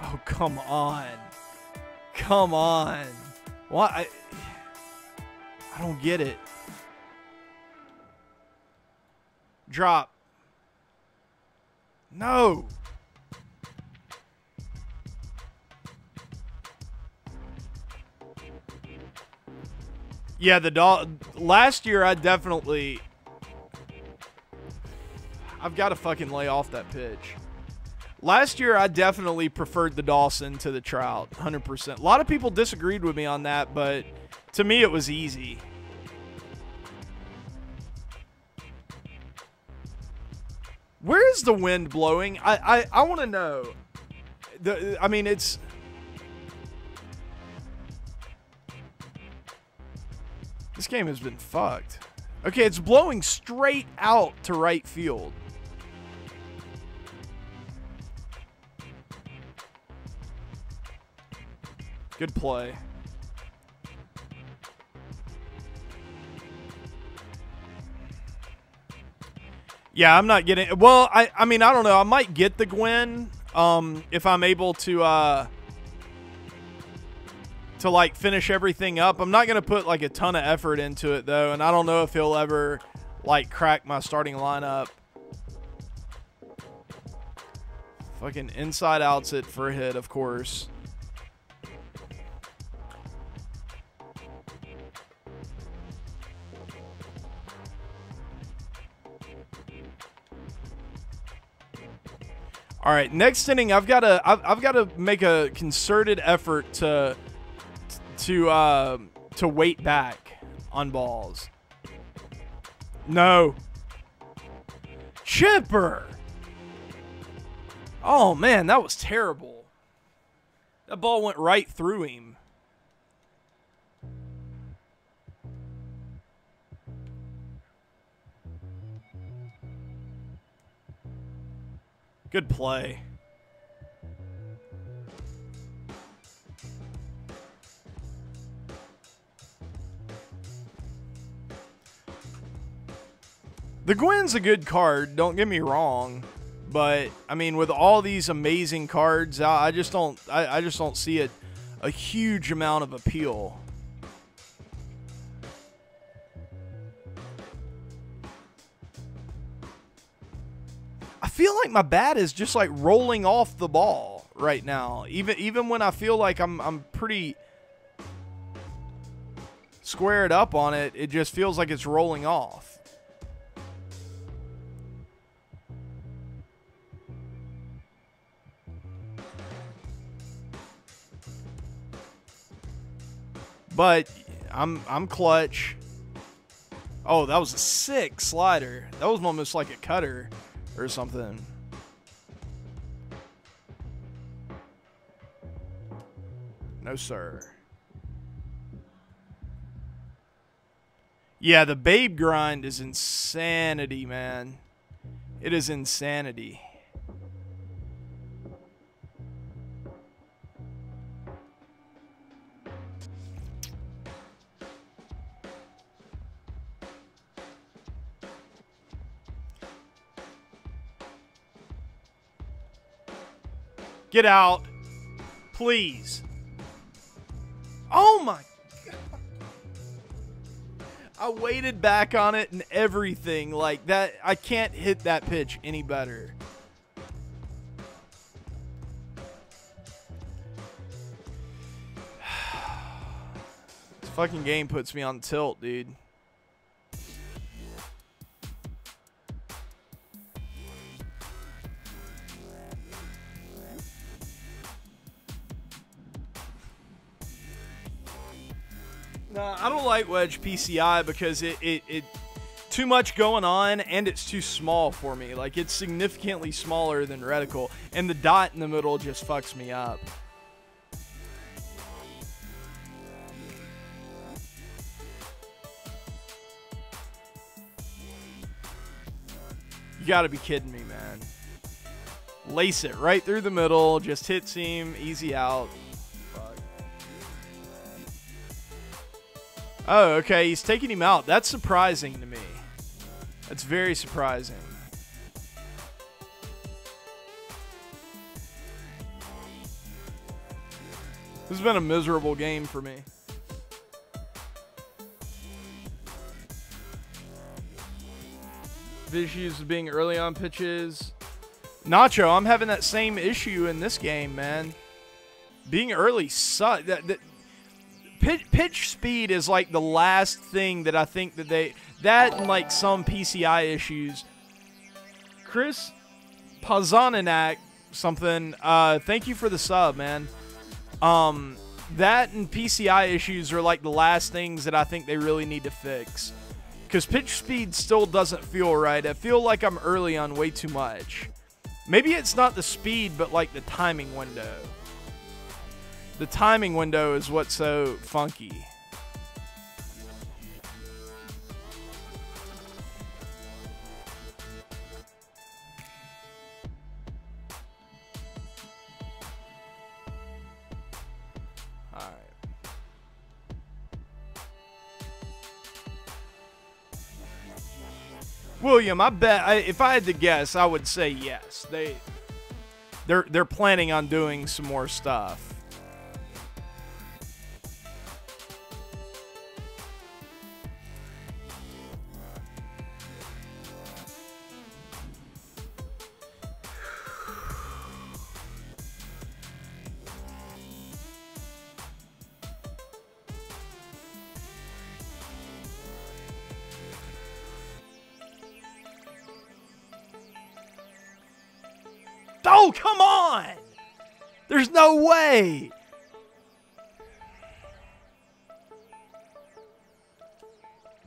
Oh, come on. Come on. What? I don't get it. Drop. No. Yeah, last year I've got to fucking lay off that pitch. Last year, I definitely preferred the Dawson to the Trout, 100%. A lot of people disagreed with me on that, but to me, it was easy. Where is the wind blowing? I want to know. I mean, it's... This game has been fucked. Okay, it's blowing straight out to right field. Good play. Yeah, I'm not getting... Well, I mean, I don't know. I might get the Gwen if I'm able to like, finish everything up. I'm not going to put, like, a ton of effort into it, though, and I don't know if he'll ever, like, crack my starting lineup. Fucking inside outs it for a hit, of course. All right, next inning, I've got to make a concerted effort to wait back on balls. No. Chipper. Oh man, that was terrible. That ball went right through him. Good play. The Gwen's a good card, don't get me wrong, But I mean, with all these amazing cards, I just don't see a huge amount of appeal. I feel like my bat is just like rolling off the ball right now. Even when I feel like I'm pretty squared up on it, it just feels like it's rolling off. But I'm clutch. Oh, that was a sick slider. That was almost like a cutter or something. No, sir. Yeah, the Babe grind is insanity, man. It is insanity. Get out. Please. Oh my God. I waited back on it and everything like that. I can't hit that pitch any better. This fucking game puts me on tilt, dude. No, I don't like wedge PCI because it too much going on and it's too small for me. Like, it's significantly smaller than reticle, and the dot in the middle just fucks me up. You gotta be kidding me, man. Lace it right through the middle, just hit seam, easy out. Oh, okay, he's taking him out. That's surprising to me. That's very surprising. This has been a miserable game for me. Issues with being early on pitches. Nacho, I'm having that same issue in this game, man. Being early sucks. Pitch speed is like the last thing that I think that and like some PCI issues. Chris Pazananak something, thank you for the sub, man. That and PCI issues are like the last things that I think they really need to fix. Because pitch speed still doesn't feel right. I feel like I'm early on way too much. Maybe it's not the speed, but like the timing window. The timing window is what's so funky. All right. William, I bet if I had to guess, I would say yes. They're planning on doing some more stuff. Oh, come on! There's no way!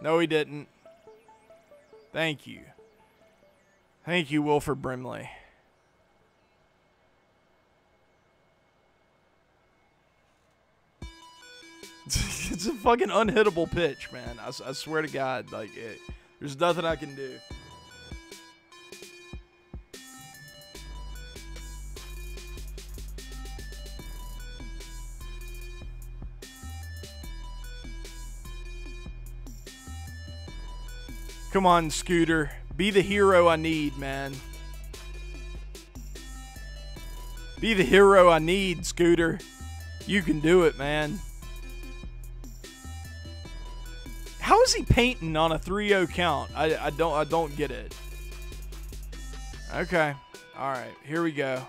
No, he didn't. Thank you. Thank you, Wilford Brimley. It's a fucking unhittable pitch, man. I swear to God, like, there's nothing I can do. Come on, Scooter. Be the hero I need, man. Be the hero I need, Scooter. You can do it, man. How is he painting on a 3-0 count? I don't get it. Okay. All right. Here we go.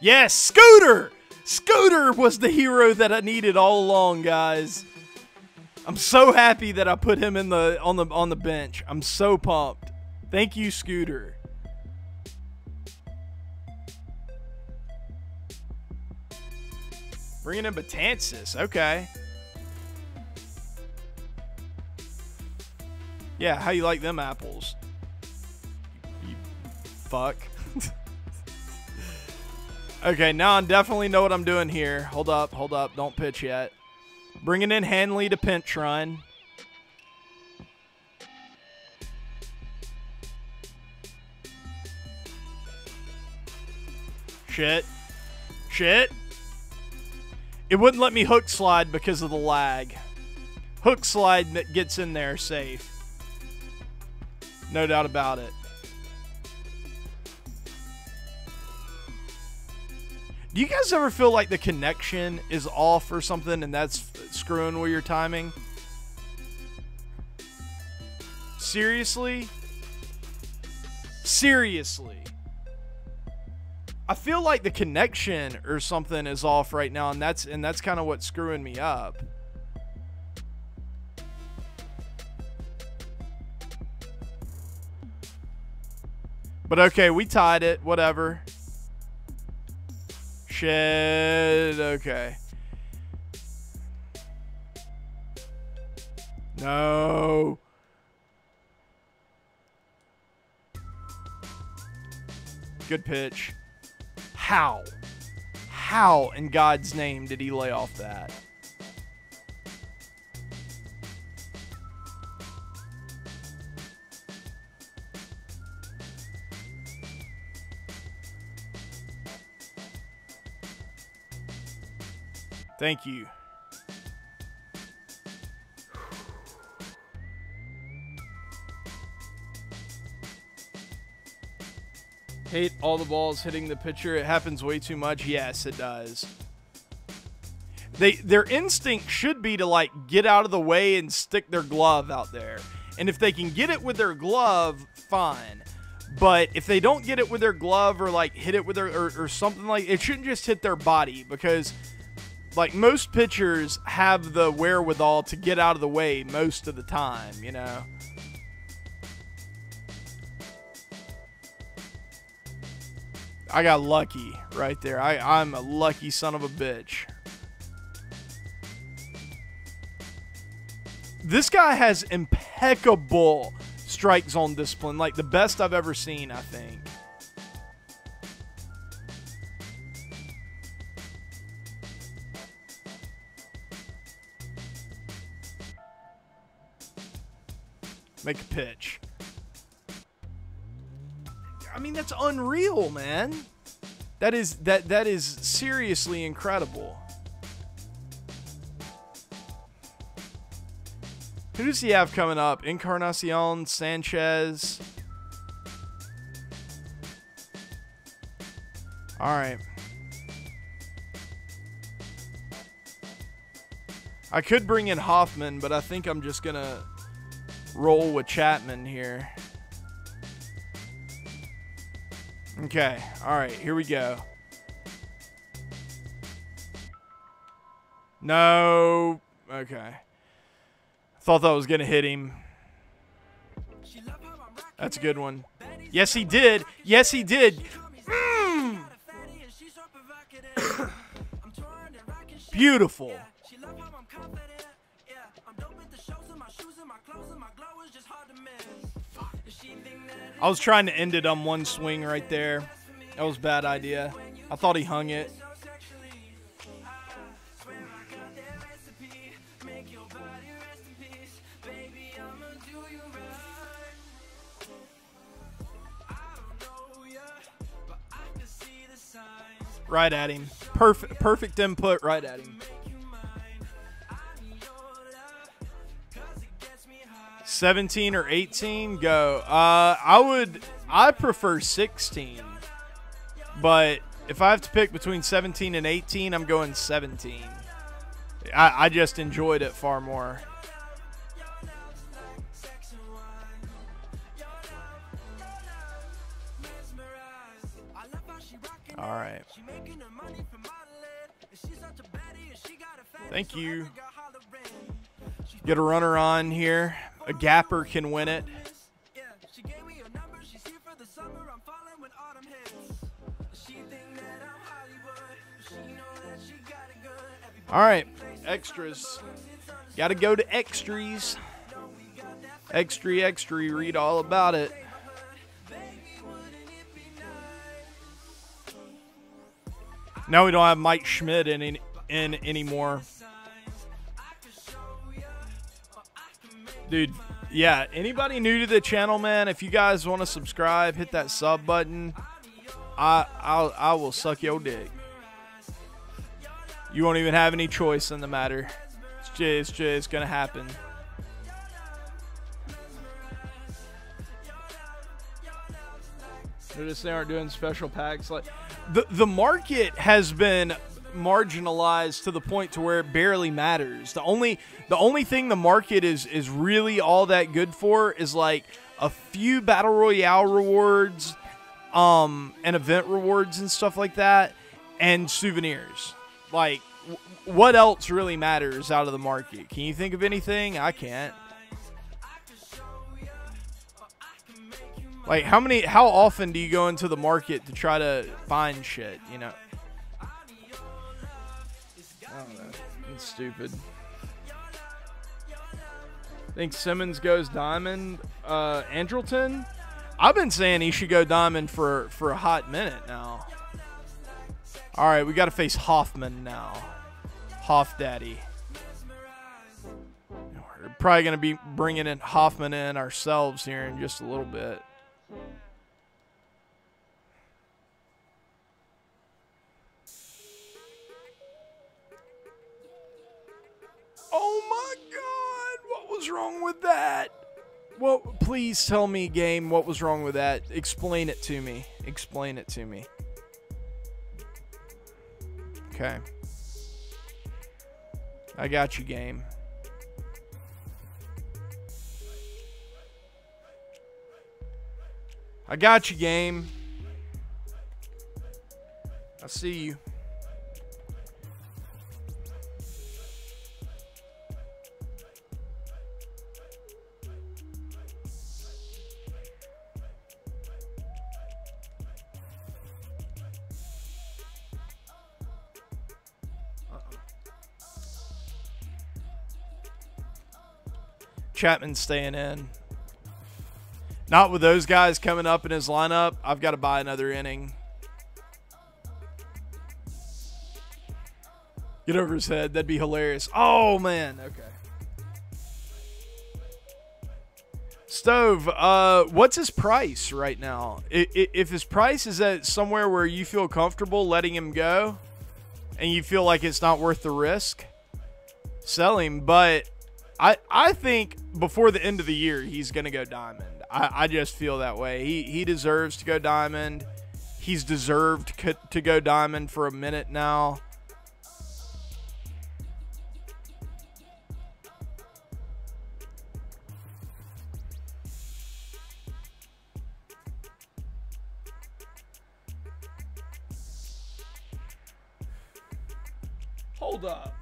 Yes, Scooter! Scooter was the hero that I needed all along, guys. I'm so happy that I put him in on the bench. I'm so pumped. Thank you, Scooter. Bringing in Betances. Okay. Yeah, how you like them apples? You fuck. Okay, now I definitely know what I'm doing here. Hold up. Don't pitch yet. Bringing in Hanley to pinch run. Shit. It wouldn't let me hook slide because of the lag. Hook slide that gets in there safe. No doubt about it. Do you guys ever feel like the connection is off or something and that's screwing with your timing? Seriously? Seriously. I feel like the connection or something is off right now, and that's kind of what's screwing me up. But okay, we tied it. Whatever. Shit. Okay. No. Good pitch. How in God's name did he lay off that? Thank you. Hate all the balls hitting the pitcher. It happens way too much. Yes, it does. Their instinct should be to like get out of the way and stick their glove out there. And if they can get it with their glove, fine. But if they don't get it with their glove or like hit it with their or something like, it shouldn't just hit their body, because like most pitchers have the wherewithal to get out of the way most of the time, you know. I got lucky right there. I'm a lucky son of a bitch. This guy has impeccable strike zone discipline, like the best I've ever seen, I think. Make a pitch. I mean, that's unreal, man. That is seriously incredible. Who does he have coming up? Encarnacion, Sanchez. All right. I could bring in Hoffman, but I think I'm just going to roll with Chapman here. Okay. All right. Here we go. No. Okay. Thought that was going to hit him. That's a good one. Yes, he did. Yes, he did. Beautiful. I was trying to end it on one swing right there. That was a bad idea. I thought he hung it. Right at him. Perfect input right at him. 17 or 18, go. I would I prefer 16. But if I have to pick between 17 and 18, I'm going 17. I just enjoyed it far more. All right. Thank you. Get a runner on here. A gapper can win it. All right, extras. Got to go to extras. Extra, read all about it. Now we don't have Mike Schmidt in anymore. Dude, yeah, anybody new to the channel, man, if you guys want to subscribe, hit that sub button. I will suck your dick. You won't even have any choice in the matter. It's just gonna happen. Notice they aren't doing special packs. Like the market has been marginalized to the point to where it barely matters. The only thing the market is really all that good for is like a few battle royale rewards, and event rewards and stuff like that, and souvenirs. Like, what else really matters out of the market? Can you think of anything? I can't. Like, how often do you go into the market to try to find shit, you know? I don't know. It's stupid. Think Simmons goes diamond. Andrelton? I've been saying he should go diamond for a hot minute now. All right, we got to face Hoffman now. Hoff Daddy. We're probably going to be bringing in Hoffman in ourselves here in just a little bit. Oh my God, what was wrong with that? Well, please tell me, game, what was wrong with that? Explain it to me. Explain it to me. Okay. I got you, game. I got you, game. I see you. Chapman's staying in. Not with those guys coming up in his lineup. I've got to buy another inning. Get over his head. That'd be hilarious. Oh, man. Okay. Stove, what's his price right now? If his price is at somewhere where you feel comfortable letting him go and you feel like it's not worth the risk, sell him. But I think before the end of the year, he's going to go diamond. I just feel that way. He deserves to go diamond. He's deserved to go diamond for a minute now. Hold up.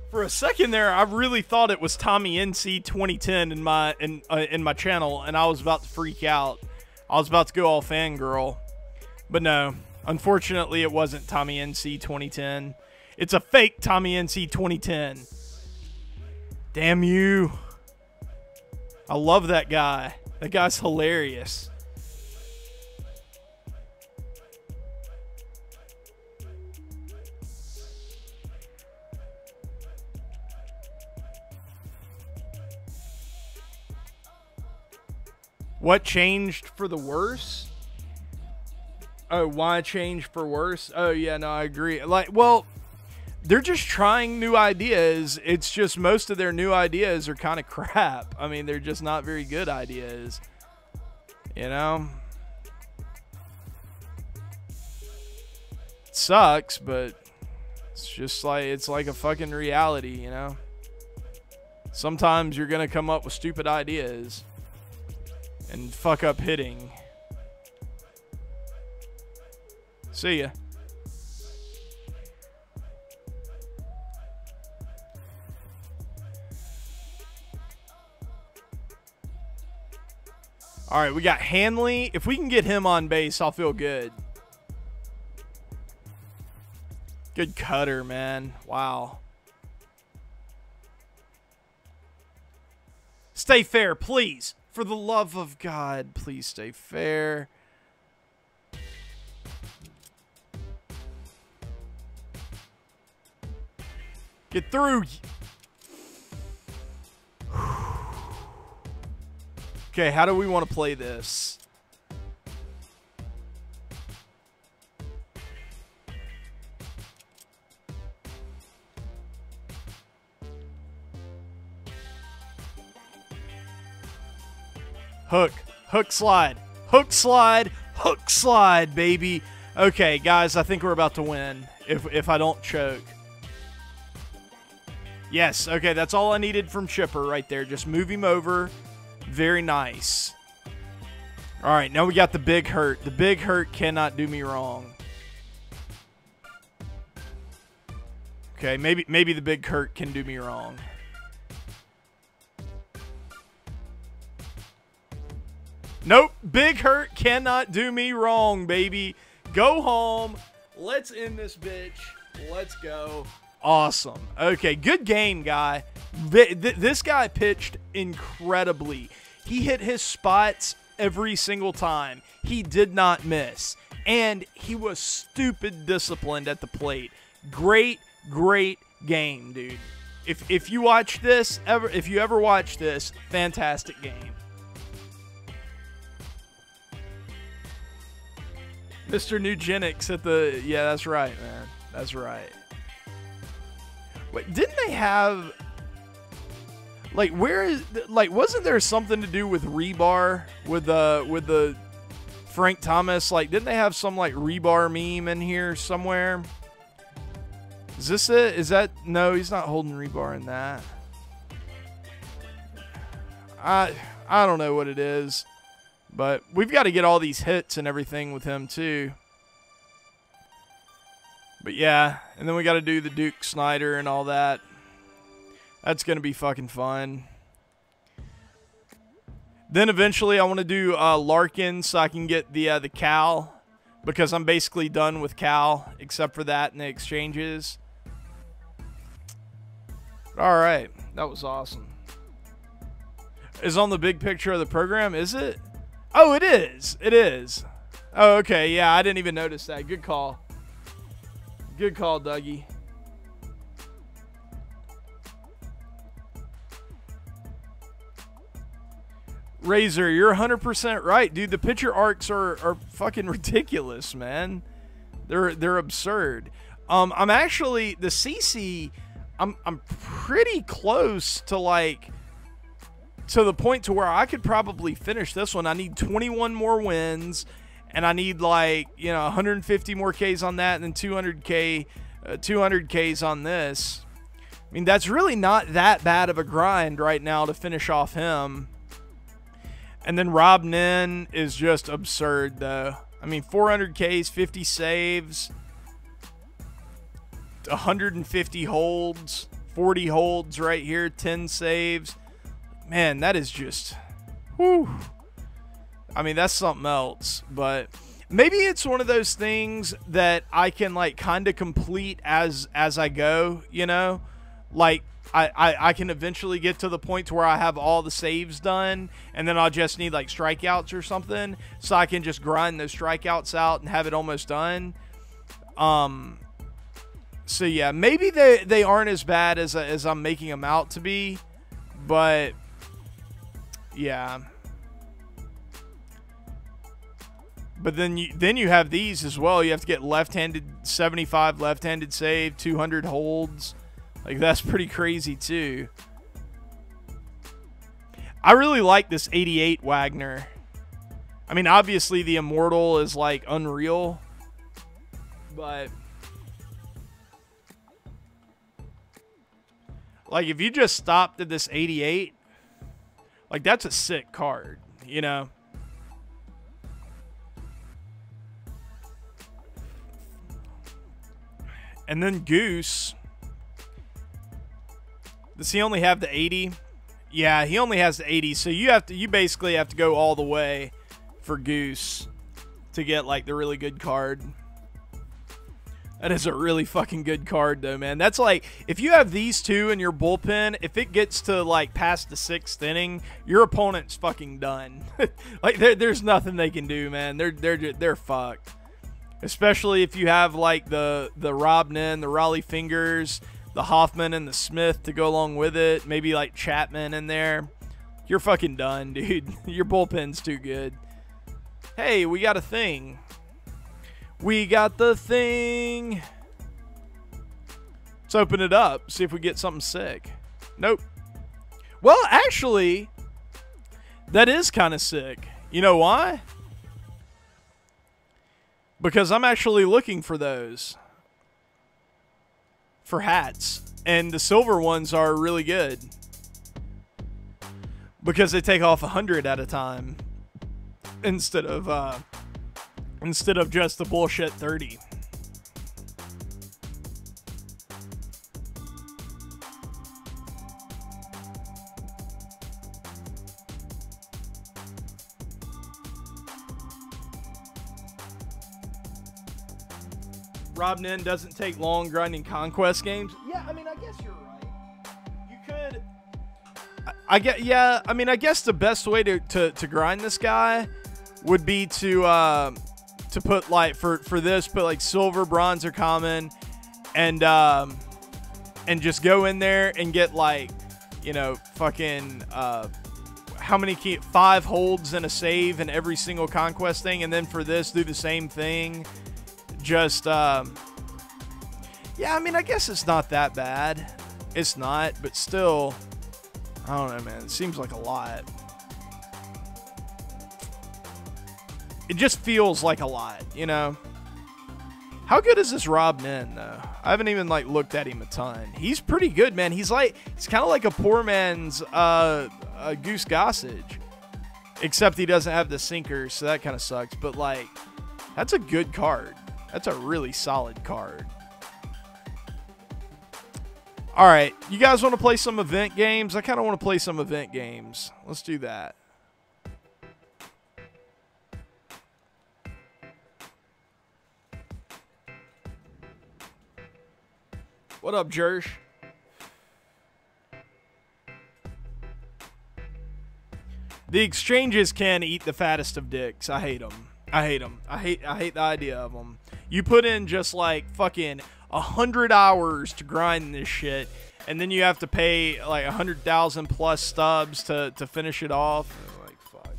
For a second there, I really thought it was Tommy NC 2010 in my channel, and I was about to freak out. I was about to go all fangirl. But no, unfortunately, it wasn't Tommy NC 2010. It's a fake Tommy NC 2010. Damn you. I love that guy. That guy's hilarious. What changed for the worse? Oh, why change for worse? Oh, yeah, no, I agree. Like, well, they're just trying new ideas. It's just most of their new ideas are kind of crap. I mean, they're just not very good ideas. You know? It sucks, but it's just like, it's like a fucking reality, you know? Sometimes you're going to come up with stupid ideas and fuck up hitting. See ya. All right, we got Hanley. If we can get him on base, I'll feel good. Good cutter, man. Wow. Stay fair, please. For the love of God, please stay fair. Get through. Okay, how do we want to play this? Hook. Hook slide. Hook slide. Hook slide, baby. Okay, guys, I think we're about to win if I don't choke. Yes, okay, that's all I needed from Chipper right there. Just move him over. Very nice. All right, now we got the big hurt. The big hurt cannot do me wrong. Okay, maybe the big hurt can do me wrong. Nope, big hurt cannot do me wrong, baby. Go home. Let's end this bitch. Let's go. Awesome. Okay, good game, guy. This guy pitched incredibly. He hit his spots every single time. He did not miss. And he was stupid disciplined at the plate. Great, great game, dude. If you watch this, if you ever watch this, fantastic game. Mr. Nugenics at the... Yeah, that's right, man. That's right. Wait, didn't they have... Like, where is... Like, wasn't there something to do with rebar with the Frank Thomas? Like, didn't they have some, like, rebar meme in here somewhere? Is this it? Is that... No, he's not holding rebar in that. I don't know what it is. But we've got to get all these hits and everything with him, too. But, yeah. And then we got to do the Duke Snyder and all that. That's going to be fucking fun. Then, eventually, I want to do Larkin so I can get the Cal. Because I'm basically done with Cal, except for that and the exchanges. All right. That was awesome. Is on the big picture of the program, is it? Oh, it is. It is. Oh, okay. Yeah, I didn't even notice that. Good call. Good call, Dougie. Razor, you're 100% right, dude. The pitcher arcs are fucking ridiculous, man. They're absurd. I'm actually the CC. I'm pretty close to like. To the point to where I could probably finish this one. I need 21 more wins, and I need like 150 more Ks on that, and then 200 Ks on this. I mean, that's really not that bad of a grind right now to finish off him. And then Rob Nin is just absurd, though. I mean, 400 Ks, 50 saves, 150 holds, 40 holds right here, 10 saves. Man, that is just, whew. I mean, that's something else. But maybe it's one of those things that I can, like, kind of complete as I go, you know? Like, I can eventually get to the point to where I have all the saves done, and then I'll just need, like, strikeouts or something, so I can just grind those strikeouts out and have it almost done. So, yeah, maybe they aren't as bad as I'm making them out to be, but... Yeah. But then you have these as well. You have to get left-handed 75 left-handed save, 200 holds. Like, that's pretty crazy too. I really like this 88 Wagner. I mean, obviously the Immortal is like unreal, but like if you just stopped at this 88, like that's a sick card, you know? And then Goose, does he only have the 80? Yeah, he only has the 80, so you basically have to go all the way for Goose to get like the really good card. That is a really fucking good card though, man. That's like, if you have these two in your bullpen, if it gets to like past the 6th inning, your opponent's fucking done. Like there's nothing they can do, man. They're fucked. Especially if you have like the Robnin, the Raleigh Fingers, the Hoffman and the Smith to go along with it. Maybe like Chapman in there. You're fucking done, dude. Your bullpen's too good. Hey, we got a thing. We got the thing. Let's open it up. See if we get something sick. Nope. Well, actually, that is kind of sick. You know why? Because I'm actually looking for those. For hats. And the silver ones are really good. Because they take off 100 at a time. Instead of just the bullshit 30. Robnin doesn't take long grinding conquest games. Yeah, I mean, I guess you're right. You could. I guess the best way to grind this guy would be to put like for this, put like silver, bronze, or common, and just go in there and get like, you know, fucking how many 5 holds and a save in every single conquest thing, and then for this do the same thing. Just yeah, I mean, I guess it's not that bad. It's not, but still, I don't know, man. It seems like a lot. It just feels like a lot, you know? How good is this Rob Nin, though? I haven't even, like, looked at him a ton. He's pretty good, man. He's kind of like a poor man's Goose Gossage. Except he doesn't have the sinker, so that kind of sucks. But, like, that's a good card. That's a really solid card. All right, you guys want to play some event games? I kind of want to play some event games. Let's do that. What up, Jersh? The exchanges can eat the fattest of dicks. I hate them. I hate them. I hate the idea of them. You put in just like fucking 100 hours to grind this shit, and then you have to pay like 100,000 plus stubs to finish it off. Like, fuck.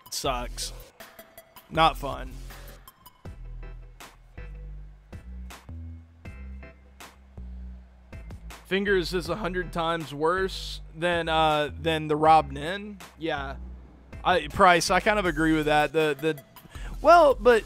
It sucks. Not fun. Fingers is 100 times worse than the Rob Nin. Yeah. Price, I kind of agree with that. Well, but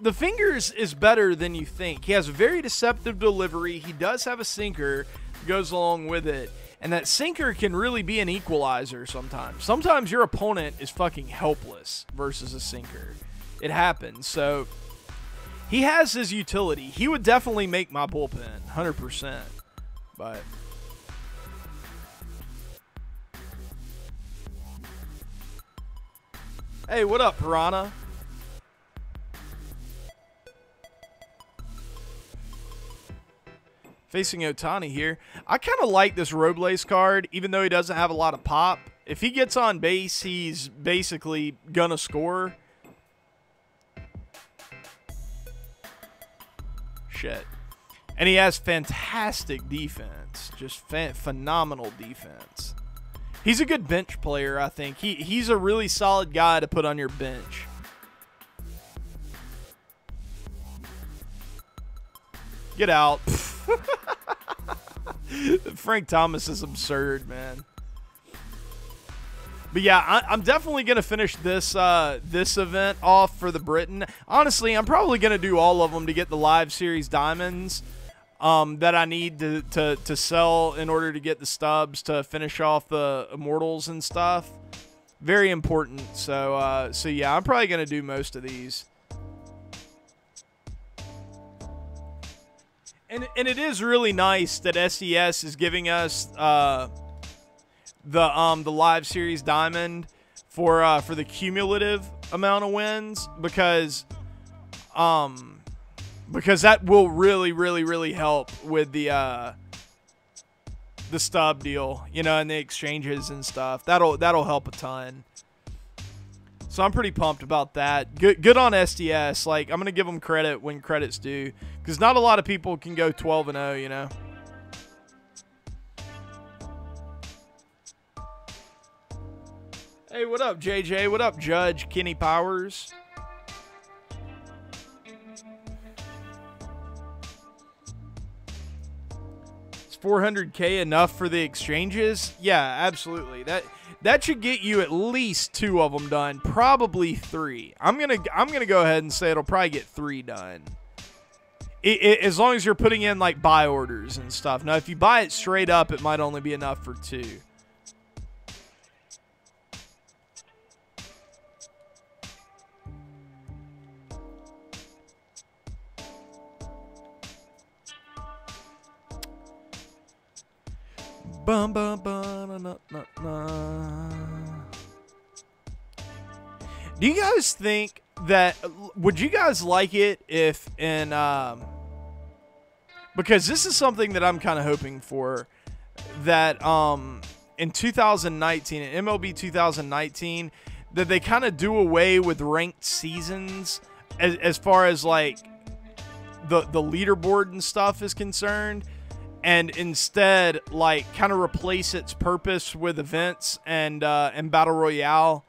the Fingers is better than you think. He has a very deceptive delivery. He does have a sinker that goes along with it. And that sinker can really be an equalizer sometimes. Sometimes your opponent is fucking helpless versus a sinker. It happens. So he has his utility. He would definitely make my bullpen, 100%. But hey, what up, Piranha? Facing Ohtani here. I kind of like this Robles card, even though he doesn't have a lot of pop. If he gets on base, he's basically gonna score. Shit. And he has fantastic defense. Just phenomenal defense. He's a good bench player, I think. He's a really solid guy to put on your bench. Get out. Frank Thomas is absurd, man. But yeah, I'm definitely going to finish this this event off for the Britain. Honestly, I'm probably going to do all of them to get the live series diamonds that I need to sell in order to get the stubs to finish off the immortals and stuff. Very important. So yeah, I'm probably going to do most of these. And it is really nice that SES is giving us the live series diamond for the cumulative amount of wins, because that will really help with the stub deal, you know, and the exchanges and stuff. That'll help a ton. So I'm pretty pumped about that. Good on SDS. Like, I'm gonna give them credit when credit's due, because not a lot of people can go 12-0, you know. Hey, what up, JJ? What up, Judge Kenny Powers? Is 400K enough for the exchanges? Yeah, absolutely. That should get you at least 2 of them done, probably 3. I'm gonna go ahead and say it'll probably get 3 done. As long as you're putting in like buy orders and stuff. Now, if you buy it straight up, it might only be enough for 2. Bum, bum, bum, na, na, na. Do you guys think that, would you guys like it if in, because this is something that I'm kind of hoping for, that in 2019, in MLB 2019, that they kind of do away with ranked seasons as far as like the leaderboard and stuff is concerned, and instead like kind of replace its purpose with events and battle royale,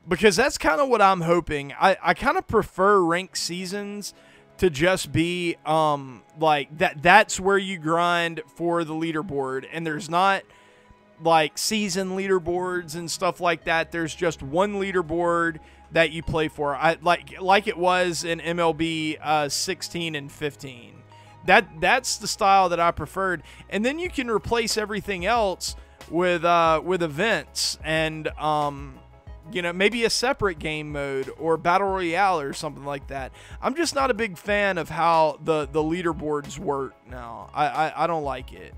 because that's kind of what I'm hoping. I kind of prefer ranked seasons to just be like that's where you grind for the leaderboard, and there's not like season leaderboards and stuff like that. There's just one leaderboard that you play for. Like it was in MLB 16 and 15. That's the style that I preferred, and then you can replace everything else with events and you know, maybe a separate game mode or battle royale or something like that. I'm just not a big fan of how the leaderboards work now. I don't like it,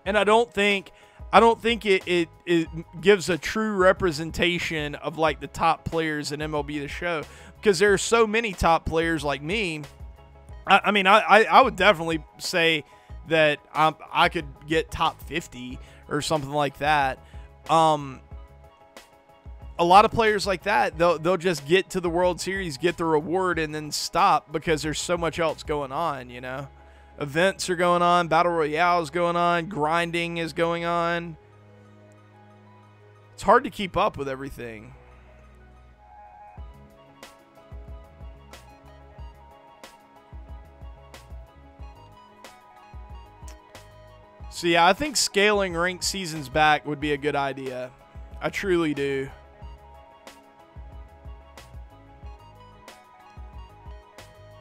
and I don't think it gives a true representation of like the top players in MLB The Show, because there are so many top players like me. I mean, I would definitely say that I could get top 50 or something like that. A lot of players like that, they'll just get to the World Series, get the reward, and then stop because there's so much else going on, you know? Events are going on, Battle Royale is going on, grinding is going on. It's hard to keep up with everything. So yeah, I think scaling ranked seasons back would be a good idea. I truly do.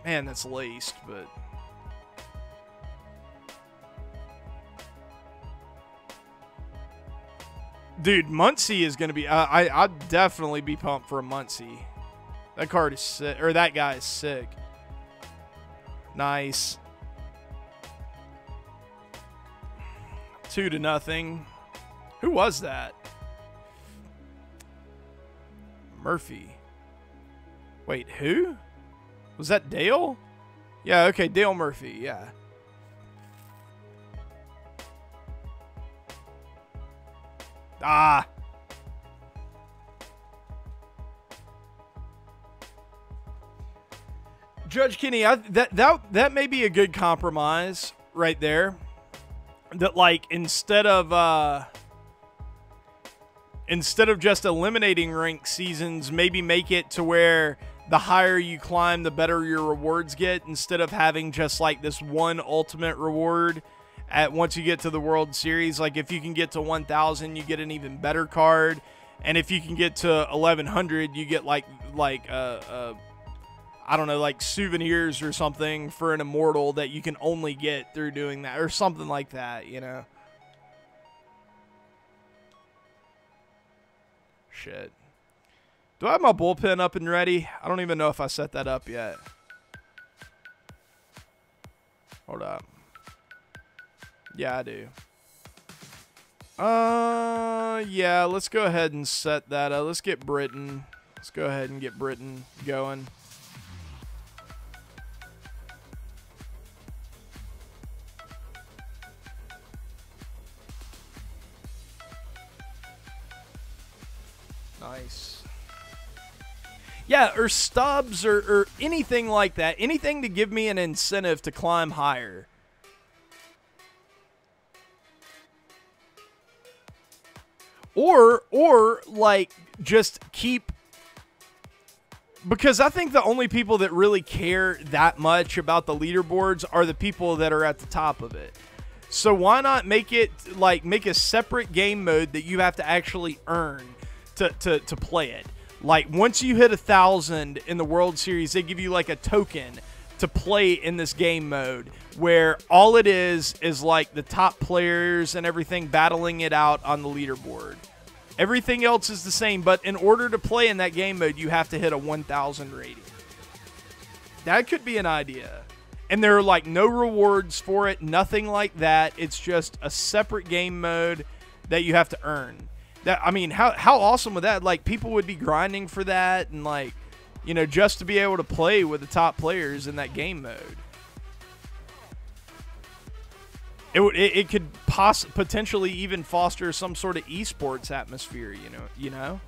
Man, that's laced, but... Dude, Muncie is going to be... I'd definitely be pumped for a Muncie. That card is sick. Or that guy is sick. Nice. 2-0. Who was that? Murphy. Wait, who? Was that Dale? Yeah, okay, Dale Murphy, yeah. Ah. Judge Kenny, that may be a good compromise right there. That, like, instead of instead of just eliminating ranked seasons, maybe make it to where the higher you climb, the better your rewards get, instead of having just like this one ultimate reward at once you get to the World Series. Like if you can get to 1,000, you get an even better card. And if you can get to 1,100, you get like I don't know, like souvenirs or something for an immortal that you can only get through doing that, or something like that, you know. Shit. Do I have my bullpen up and ready? I don't even know if I set that up yet. Hold up. Yeah, I do. Yeah, let's go ahead and set that up. Let's get Britain. Let's go ahead and get Britain going. Nice. Yeah, or stubs or anything like that. Anything to give me an incentive to climb higher. Or like just keep, because I think the only people that really care that much about the leaderboards are the people that are at the top of it. So why not make it like make a separate game mode that you have to actually earn to play it? Like once you hit 1,000 in the World Series, they give you like a token to play in this game mode, where all it is like the top players and everything battling it out on the leaderboard. Everything else is the same, but in order to play in that game mode, you have to hit a 1,000 rating. That could be an idea. And there are like no rewards for it, nothing like that. It's just a separate game mode that you have to earn. That, I mean, how awesome would that? Like, people would be grinding for that, and like, you know, just to be able to play with the top players in that game mode. It could potentially even foster some sort of esports atmosphere, you know?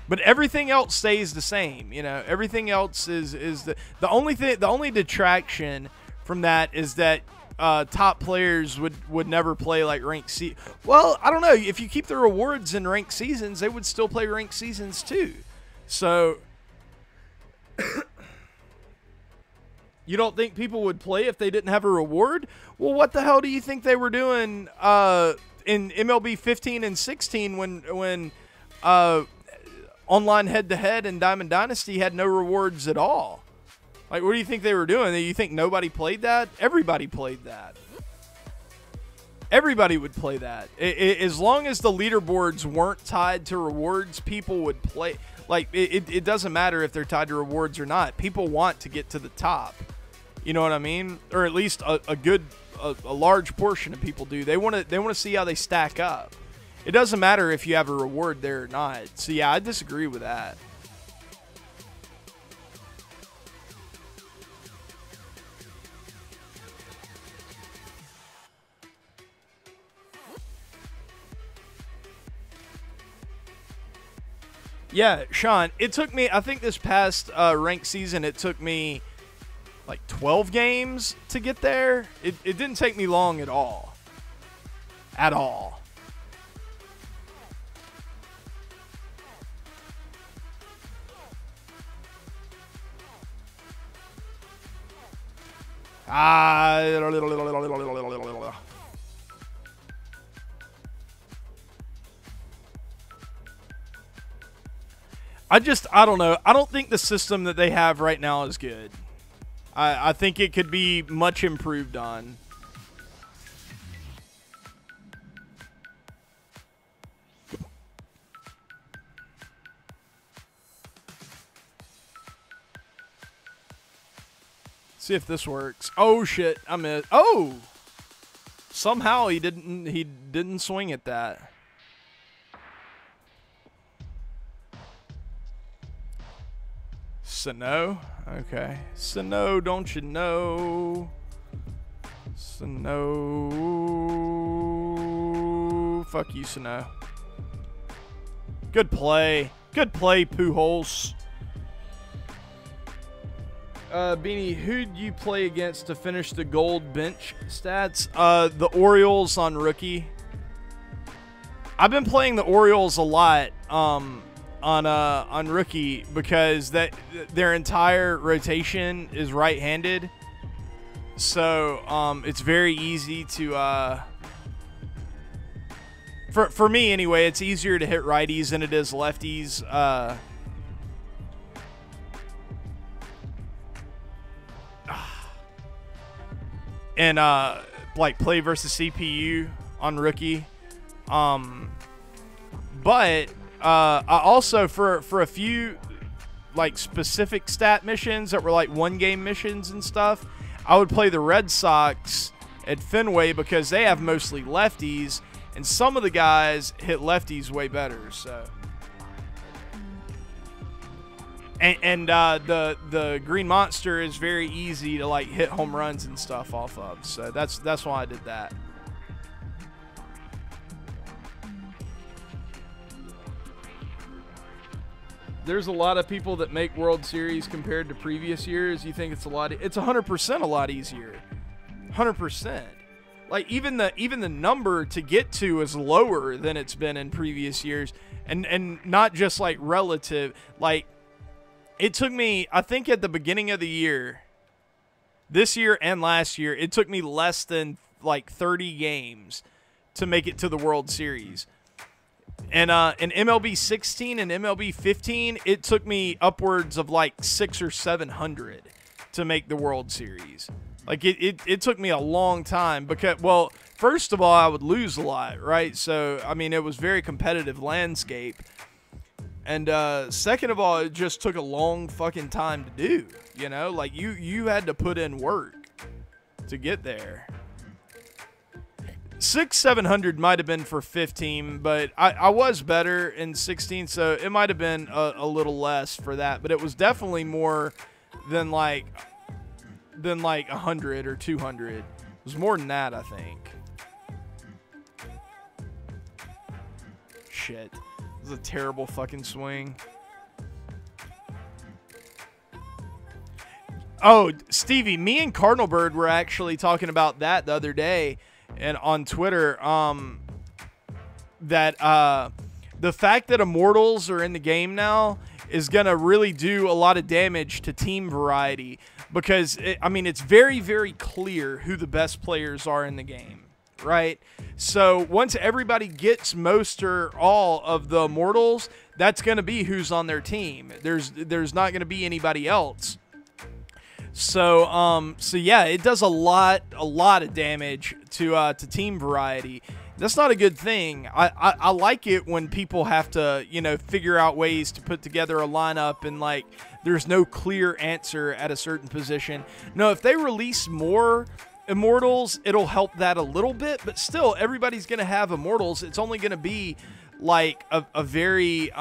But everything else stays the same, you know. Everything else is the only detraction from that is that top players would never play like ranked seasons. Well, I don't know. If you keep the rewards in ranked seasons, they would still play ranked seasons too. So you don't think people would play if they didn't have a reward? Well, what the hell do you think they were doing in MLB 15 and 16 when online head-to-head and Diamond Dynasty had no rewards at all? Like, what do you think they were doing? You think nobody played that? Everybody played that. Everybody would play that. As long as the leaderboards weren't tied to rewards, people would play. Like, it doesn't matter if they're tied to rewards or not. People want to get to the top. You know what I mean? Or at least a large portion of people do. They want to see how they stack up. It doesn't matter if you have a reward there or not. So yeah, I disagree with that. Yeah, Sean, it took me, I think this past ranked season, it took me like 12 games to get there. It didn't take me long at all. At all. I don't know. I don't think the system that they have right now is good. I think it could be much improved on. See if this works. Oh shit, I missed. Oh! Somehow he didn't swing at that. Sano? Okay. Sano, don't you know? Sano. Fuck you, Sano. Good play. Good play, Pujols. Beanie, who'd you play against to finish the gold bench stats? The Orioles on rookie. I've been playing the Orioles a lot on rookie because their entire rotation is right-handed. So it's very easy to for me anyway, it's easier to hit righties than it is lefties. And like play versus CPU on rookie. But I also for a few like specific stat missions that were like one game missions and stuff, I would play the Red Sox at Fenway because they have mostly lefties and some of the guys hit lefties way better. So and the Green Monster is very easy to like hit home runs and stuff off of. So that's why I did that. There's a lot of people that make World Series compared to previous years. You think it's a lot? It's 100% a lot easier. 100%. Like even the number to get to is lower than it's been in previous years, and not just like relative. Like it took me, I think at the beginning of the year, this year and last year, it took me less than like 30 games to make it to the World Series. And in MLB 16 and MLB 15, it took me upwards of like 600 or 700 to make the World Series. Like it took me a long time because, well, first of all, I would lose a lot, right? So I mean, it was very competitive landscape. And second of all, it just took a long fucking time to do. You know, like you had to put in work to get there. 600-700 might have been for 15, but I was better in 16, so it might have been a little less for that. But it was definitely more than like 100 or 200. It was more than that, I think. Shit. This is a terrible fucking swing. Oh, Stevie, me and Cardinal Bird were actually talking about that the other day and on Twitter, that the fact that Immortals are in the game now is going to really do a lot of damage to team variety because, I mean, it's very, very clear who the best players are in the game, right? So once everybody gets most or all of the Immortals, that's going to be who's on their team. There's not going to be anybody else. So yeah, it does a lot of damage to team variety. That's not a good thing. I like it when people have to, you know, figure out ways to put together a lineup and like there's no clear answer at a certain position. No, if they release more Immortals, it'll help that a little bit, but still everybody's going to have Immortals. It's only going to be like a very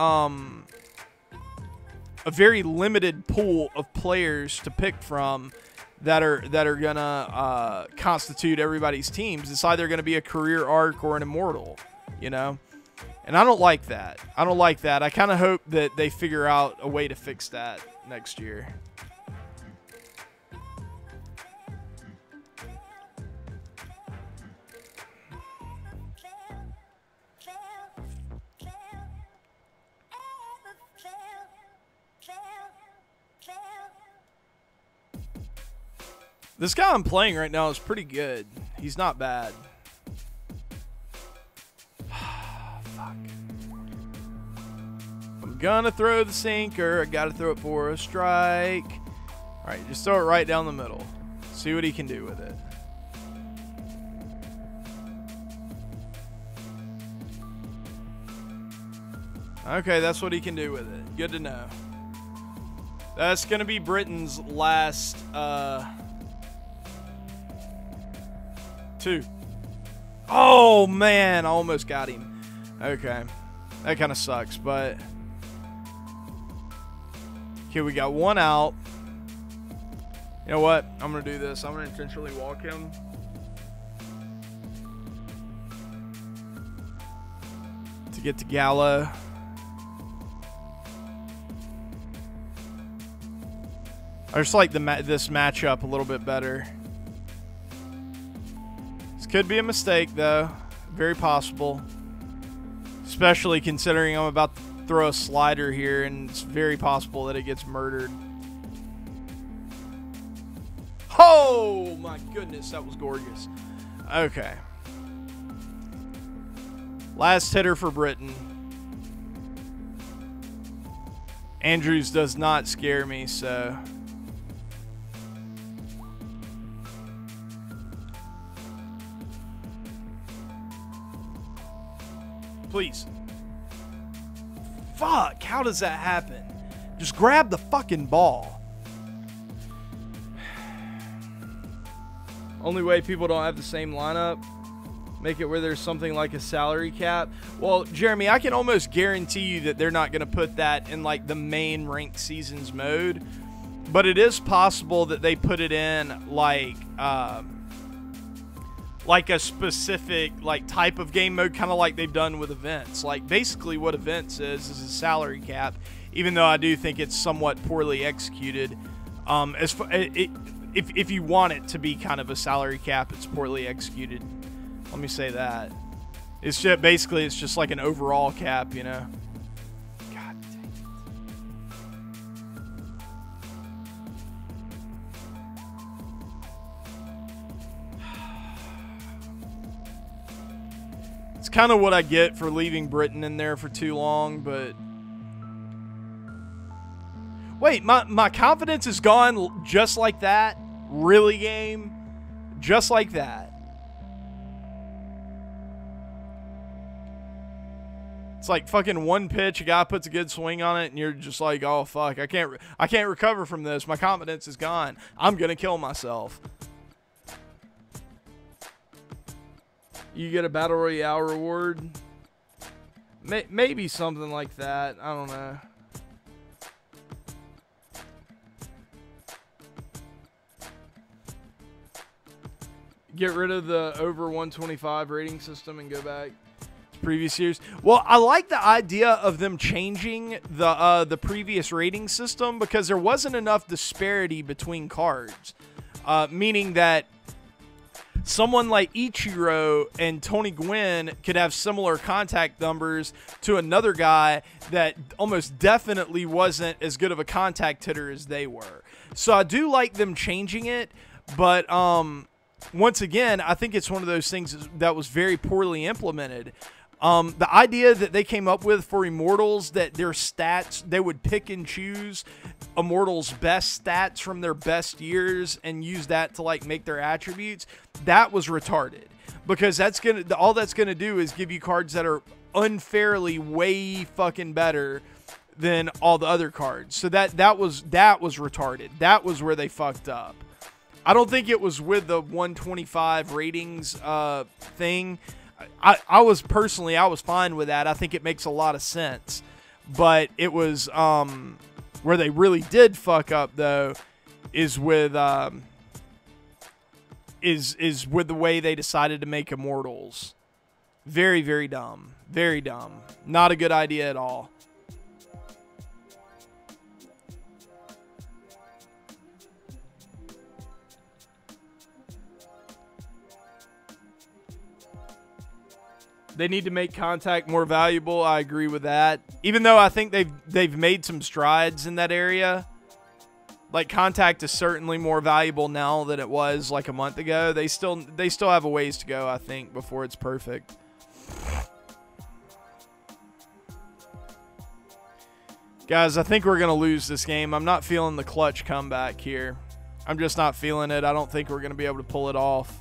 limited pool of players to pick from that are gonna constitute everybody's teams. It's either gonna be a career arc or an Immortal, you know. And I don't like that. I don't like that. I kind of hope that they figure out a way to fix that next year. This guy I'm playing right now is pretty good. He's not bad. Fuck. I'm gonna throw the sinker. I gotta throw it for a strike. Alright, just throw it right down the middle. See what he can do with it. Okay, that's what he can do with it. Good to know. That's gonna be Britain's last two. Oh man, I almost got him. Okay, that kind of sucks, but okay, we got one out. You know what? I'm gonna do this. I'm gonna intentionally walk him. To get to Gallo. I just like this matchup a little bit better. This could be a mistake, though. Very possible. Especially considering I'm about to throw a slider here, and it's very possible that it gets murdered. Oh, my goodness. That was gorgeous. Okay. Last hitter for Britain. Andrews does not scare me, so... Please. Fuck, how does that happen? Just grab the fucking ball. Only way people don't have the same lineup. Make it where there's something like a salary cap. Well, Jeremy, I can almost guarantee you that they're not going to put that in like the main ranked seasons mode. But it is possible that they put it in like a specific like type of game mode, kind of like they've done with events. Like basically what events is a salary cap, even though I do think it's somewhat poorly executed. If you want it to be kind of a salary cap, it's poorly executed. Let me say that. It's just basically it's just like an overall cap, you know. God dang it. It's kind of what I get for leaving Britain in there for too long, but wait, my confidence is gone just like that? Really, game? Just like that. It's like fucking one pitch, a guy puts a good swing on it, and you're just like, oh fuck, I can't recover from this. My confidence is gone. I'm gonna kill myself. You get a battle royale reward. Maybe something like that. I don't know. Get rid of the over 125 rating system and go back to previous years. Well, I like the idea of them changing the previous rating system because there wasn't enough disparity between cards. Meaning that someone like Ichiro and Tony Gwynn could have similar contact numbers to another guy that almost definitely wasn't as good of a contact hitter as they were. So I do like them changing it, but once again, I think it's one of those things that was very poorly implemented. The idea that they came up with for Immortals, that their stats, they would pick and choose Immortals' best stats from their best years and use that to like make their attributes, that was retarded. Because all that's gonna do is give you cards that are unfairly way fucking better than all the other cards. So that was retarded. That was where they fucked up. I don't think it was with the 125 ratings thing. I was fine with that. I think it makes a lot of sense. But it was where they really did fuck up though is with the way they decided to make Immortals. Very, very dumb. Very dumb. Not a good idea at all. They need to make contact more valuable. I agree with that. Even though I think they've made some strides in that area. Like contact is certainly more valuable now than it was like a month ago. They still have a ways to go, I think, before it's perfect. Guys, I think we're going to lose this game. I'm not feeling the clutch comeback here. I'm just not feeling it. I don't think we're going to be able to pull it off.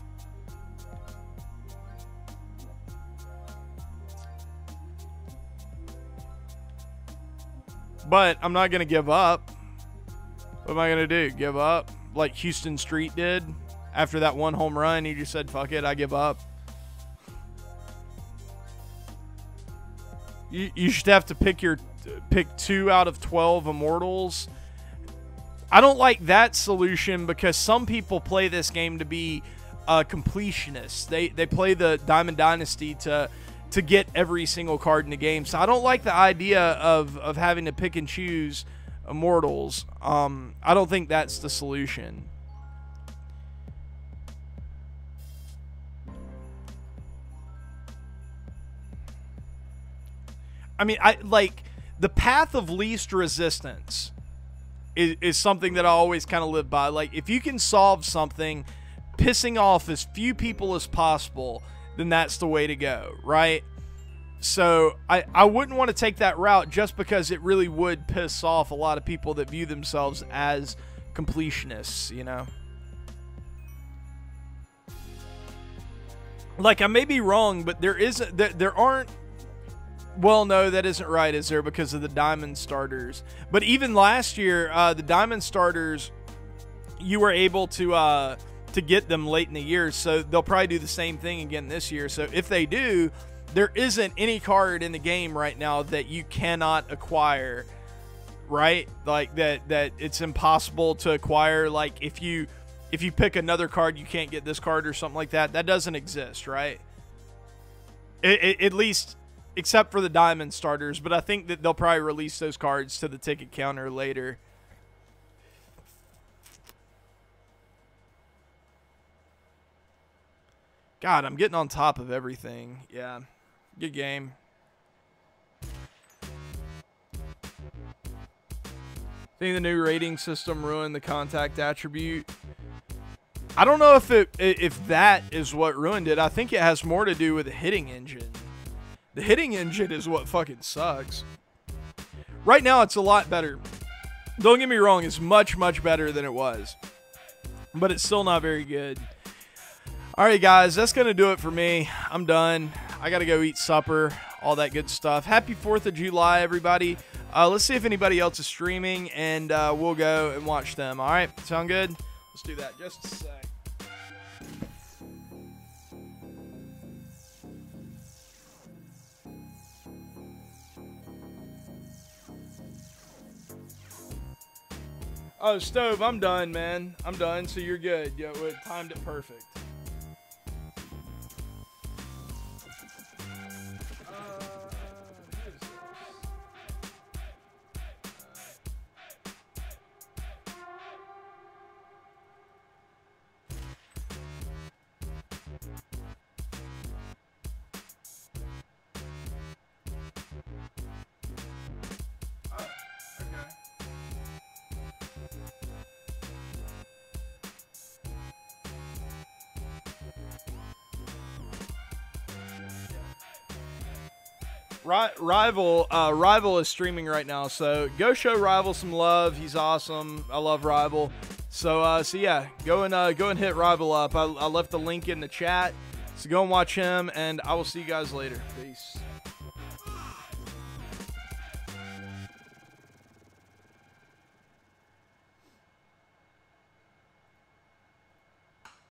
But I'm not going to give up. What am I going to do? Give up? Like Houston Street did? After that one home run, he just said, fuck it, I give up. You should have to pick 2 out of 12 Immortals. I don't like that solution because some people play this game to be completionists. They play the Diamond Dynasty to get every single card in the game. So I don't like the idea of having to pick and choose Immortals. I don't think that's the solution. I mean, like the path of least resistance is something that I always kind of live by. Like, if you can solve something pissing off as few people as possible, then that's the way to go, right? So I wouldn't want to take that route just because it really would piss off a lot of people that view themselves as completionists, you know? Like, I may be wrong, but there aren't. Well, no, that isn't right, is there? Because of the diamond starters. But even last year, the diamond starters, you were able to get them late in the year. So they'll probably do the same thing again this year. So if they do, there isn't any card in the game right now that you cannot acquire, right? Like that it's impossible to acquire. Like if you pick another card, you can't get this card or something like that. That doesn't exist, right? At least, except for the diamond starters, but I think that they'll probably release those cards to the ticket counter later. God, I'm getting on top of everything. Yeah, good game. Think the new rating system ruined the contact attribute. I don't know if that is what ruined it. I think it has more to do with the hitting engine. The hitting engine is what fucking sucks. Right now, it's a lot better. Don't get me wrong, it's much, much better than it was. But it's still not very good. Alright, guys, that's going to do it for me. I'm done. I got to go eat supper, all that good stuff. Happy 4th of July, everybody. Let's see if anybody else is streaming, and we'll go and watch them. Alright, sound good? Let's do that. Just a sec. Oh, Stove, I'm done, man. I'm done, so you're good. Yeah, we timed it perfect. Rival is streaming right now, so go show Rival some love. He's awesome. I love Rival. So yeah, go and hit Rival up. I left the link in the chat, so go and watch him, and I will see you guys later. Peace.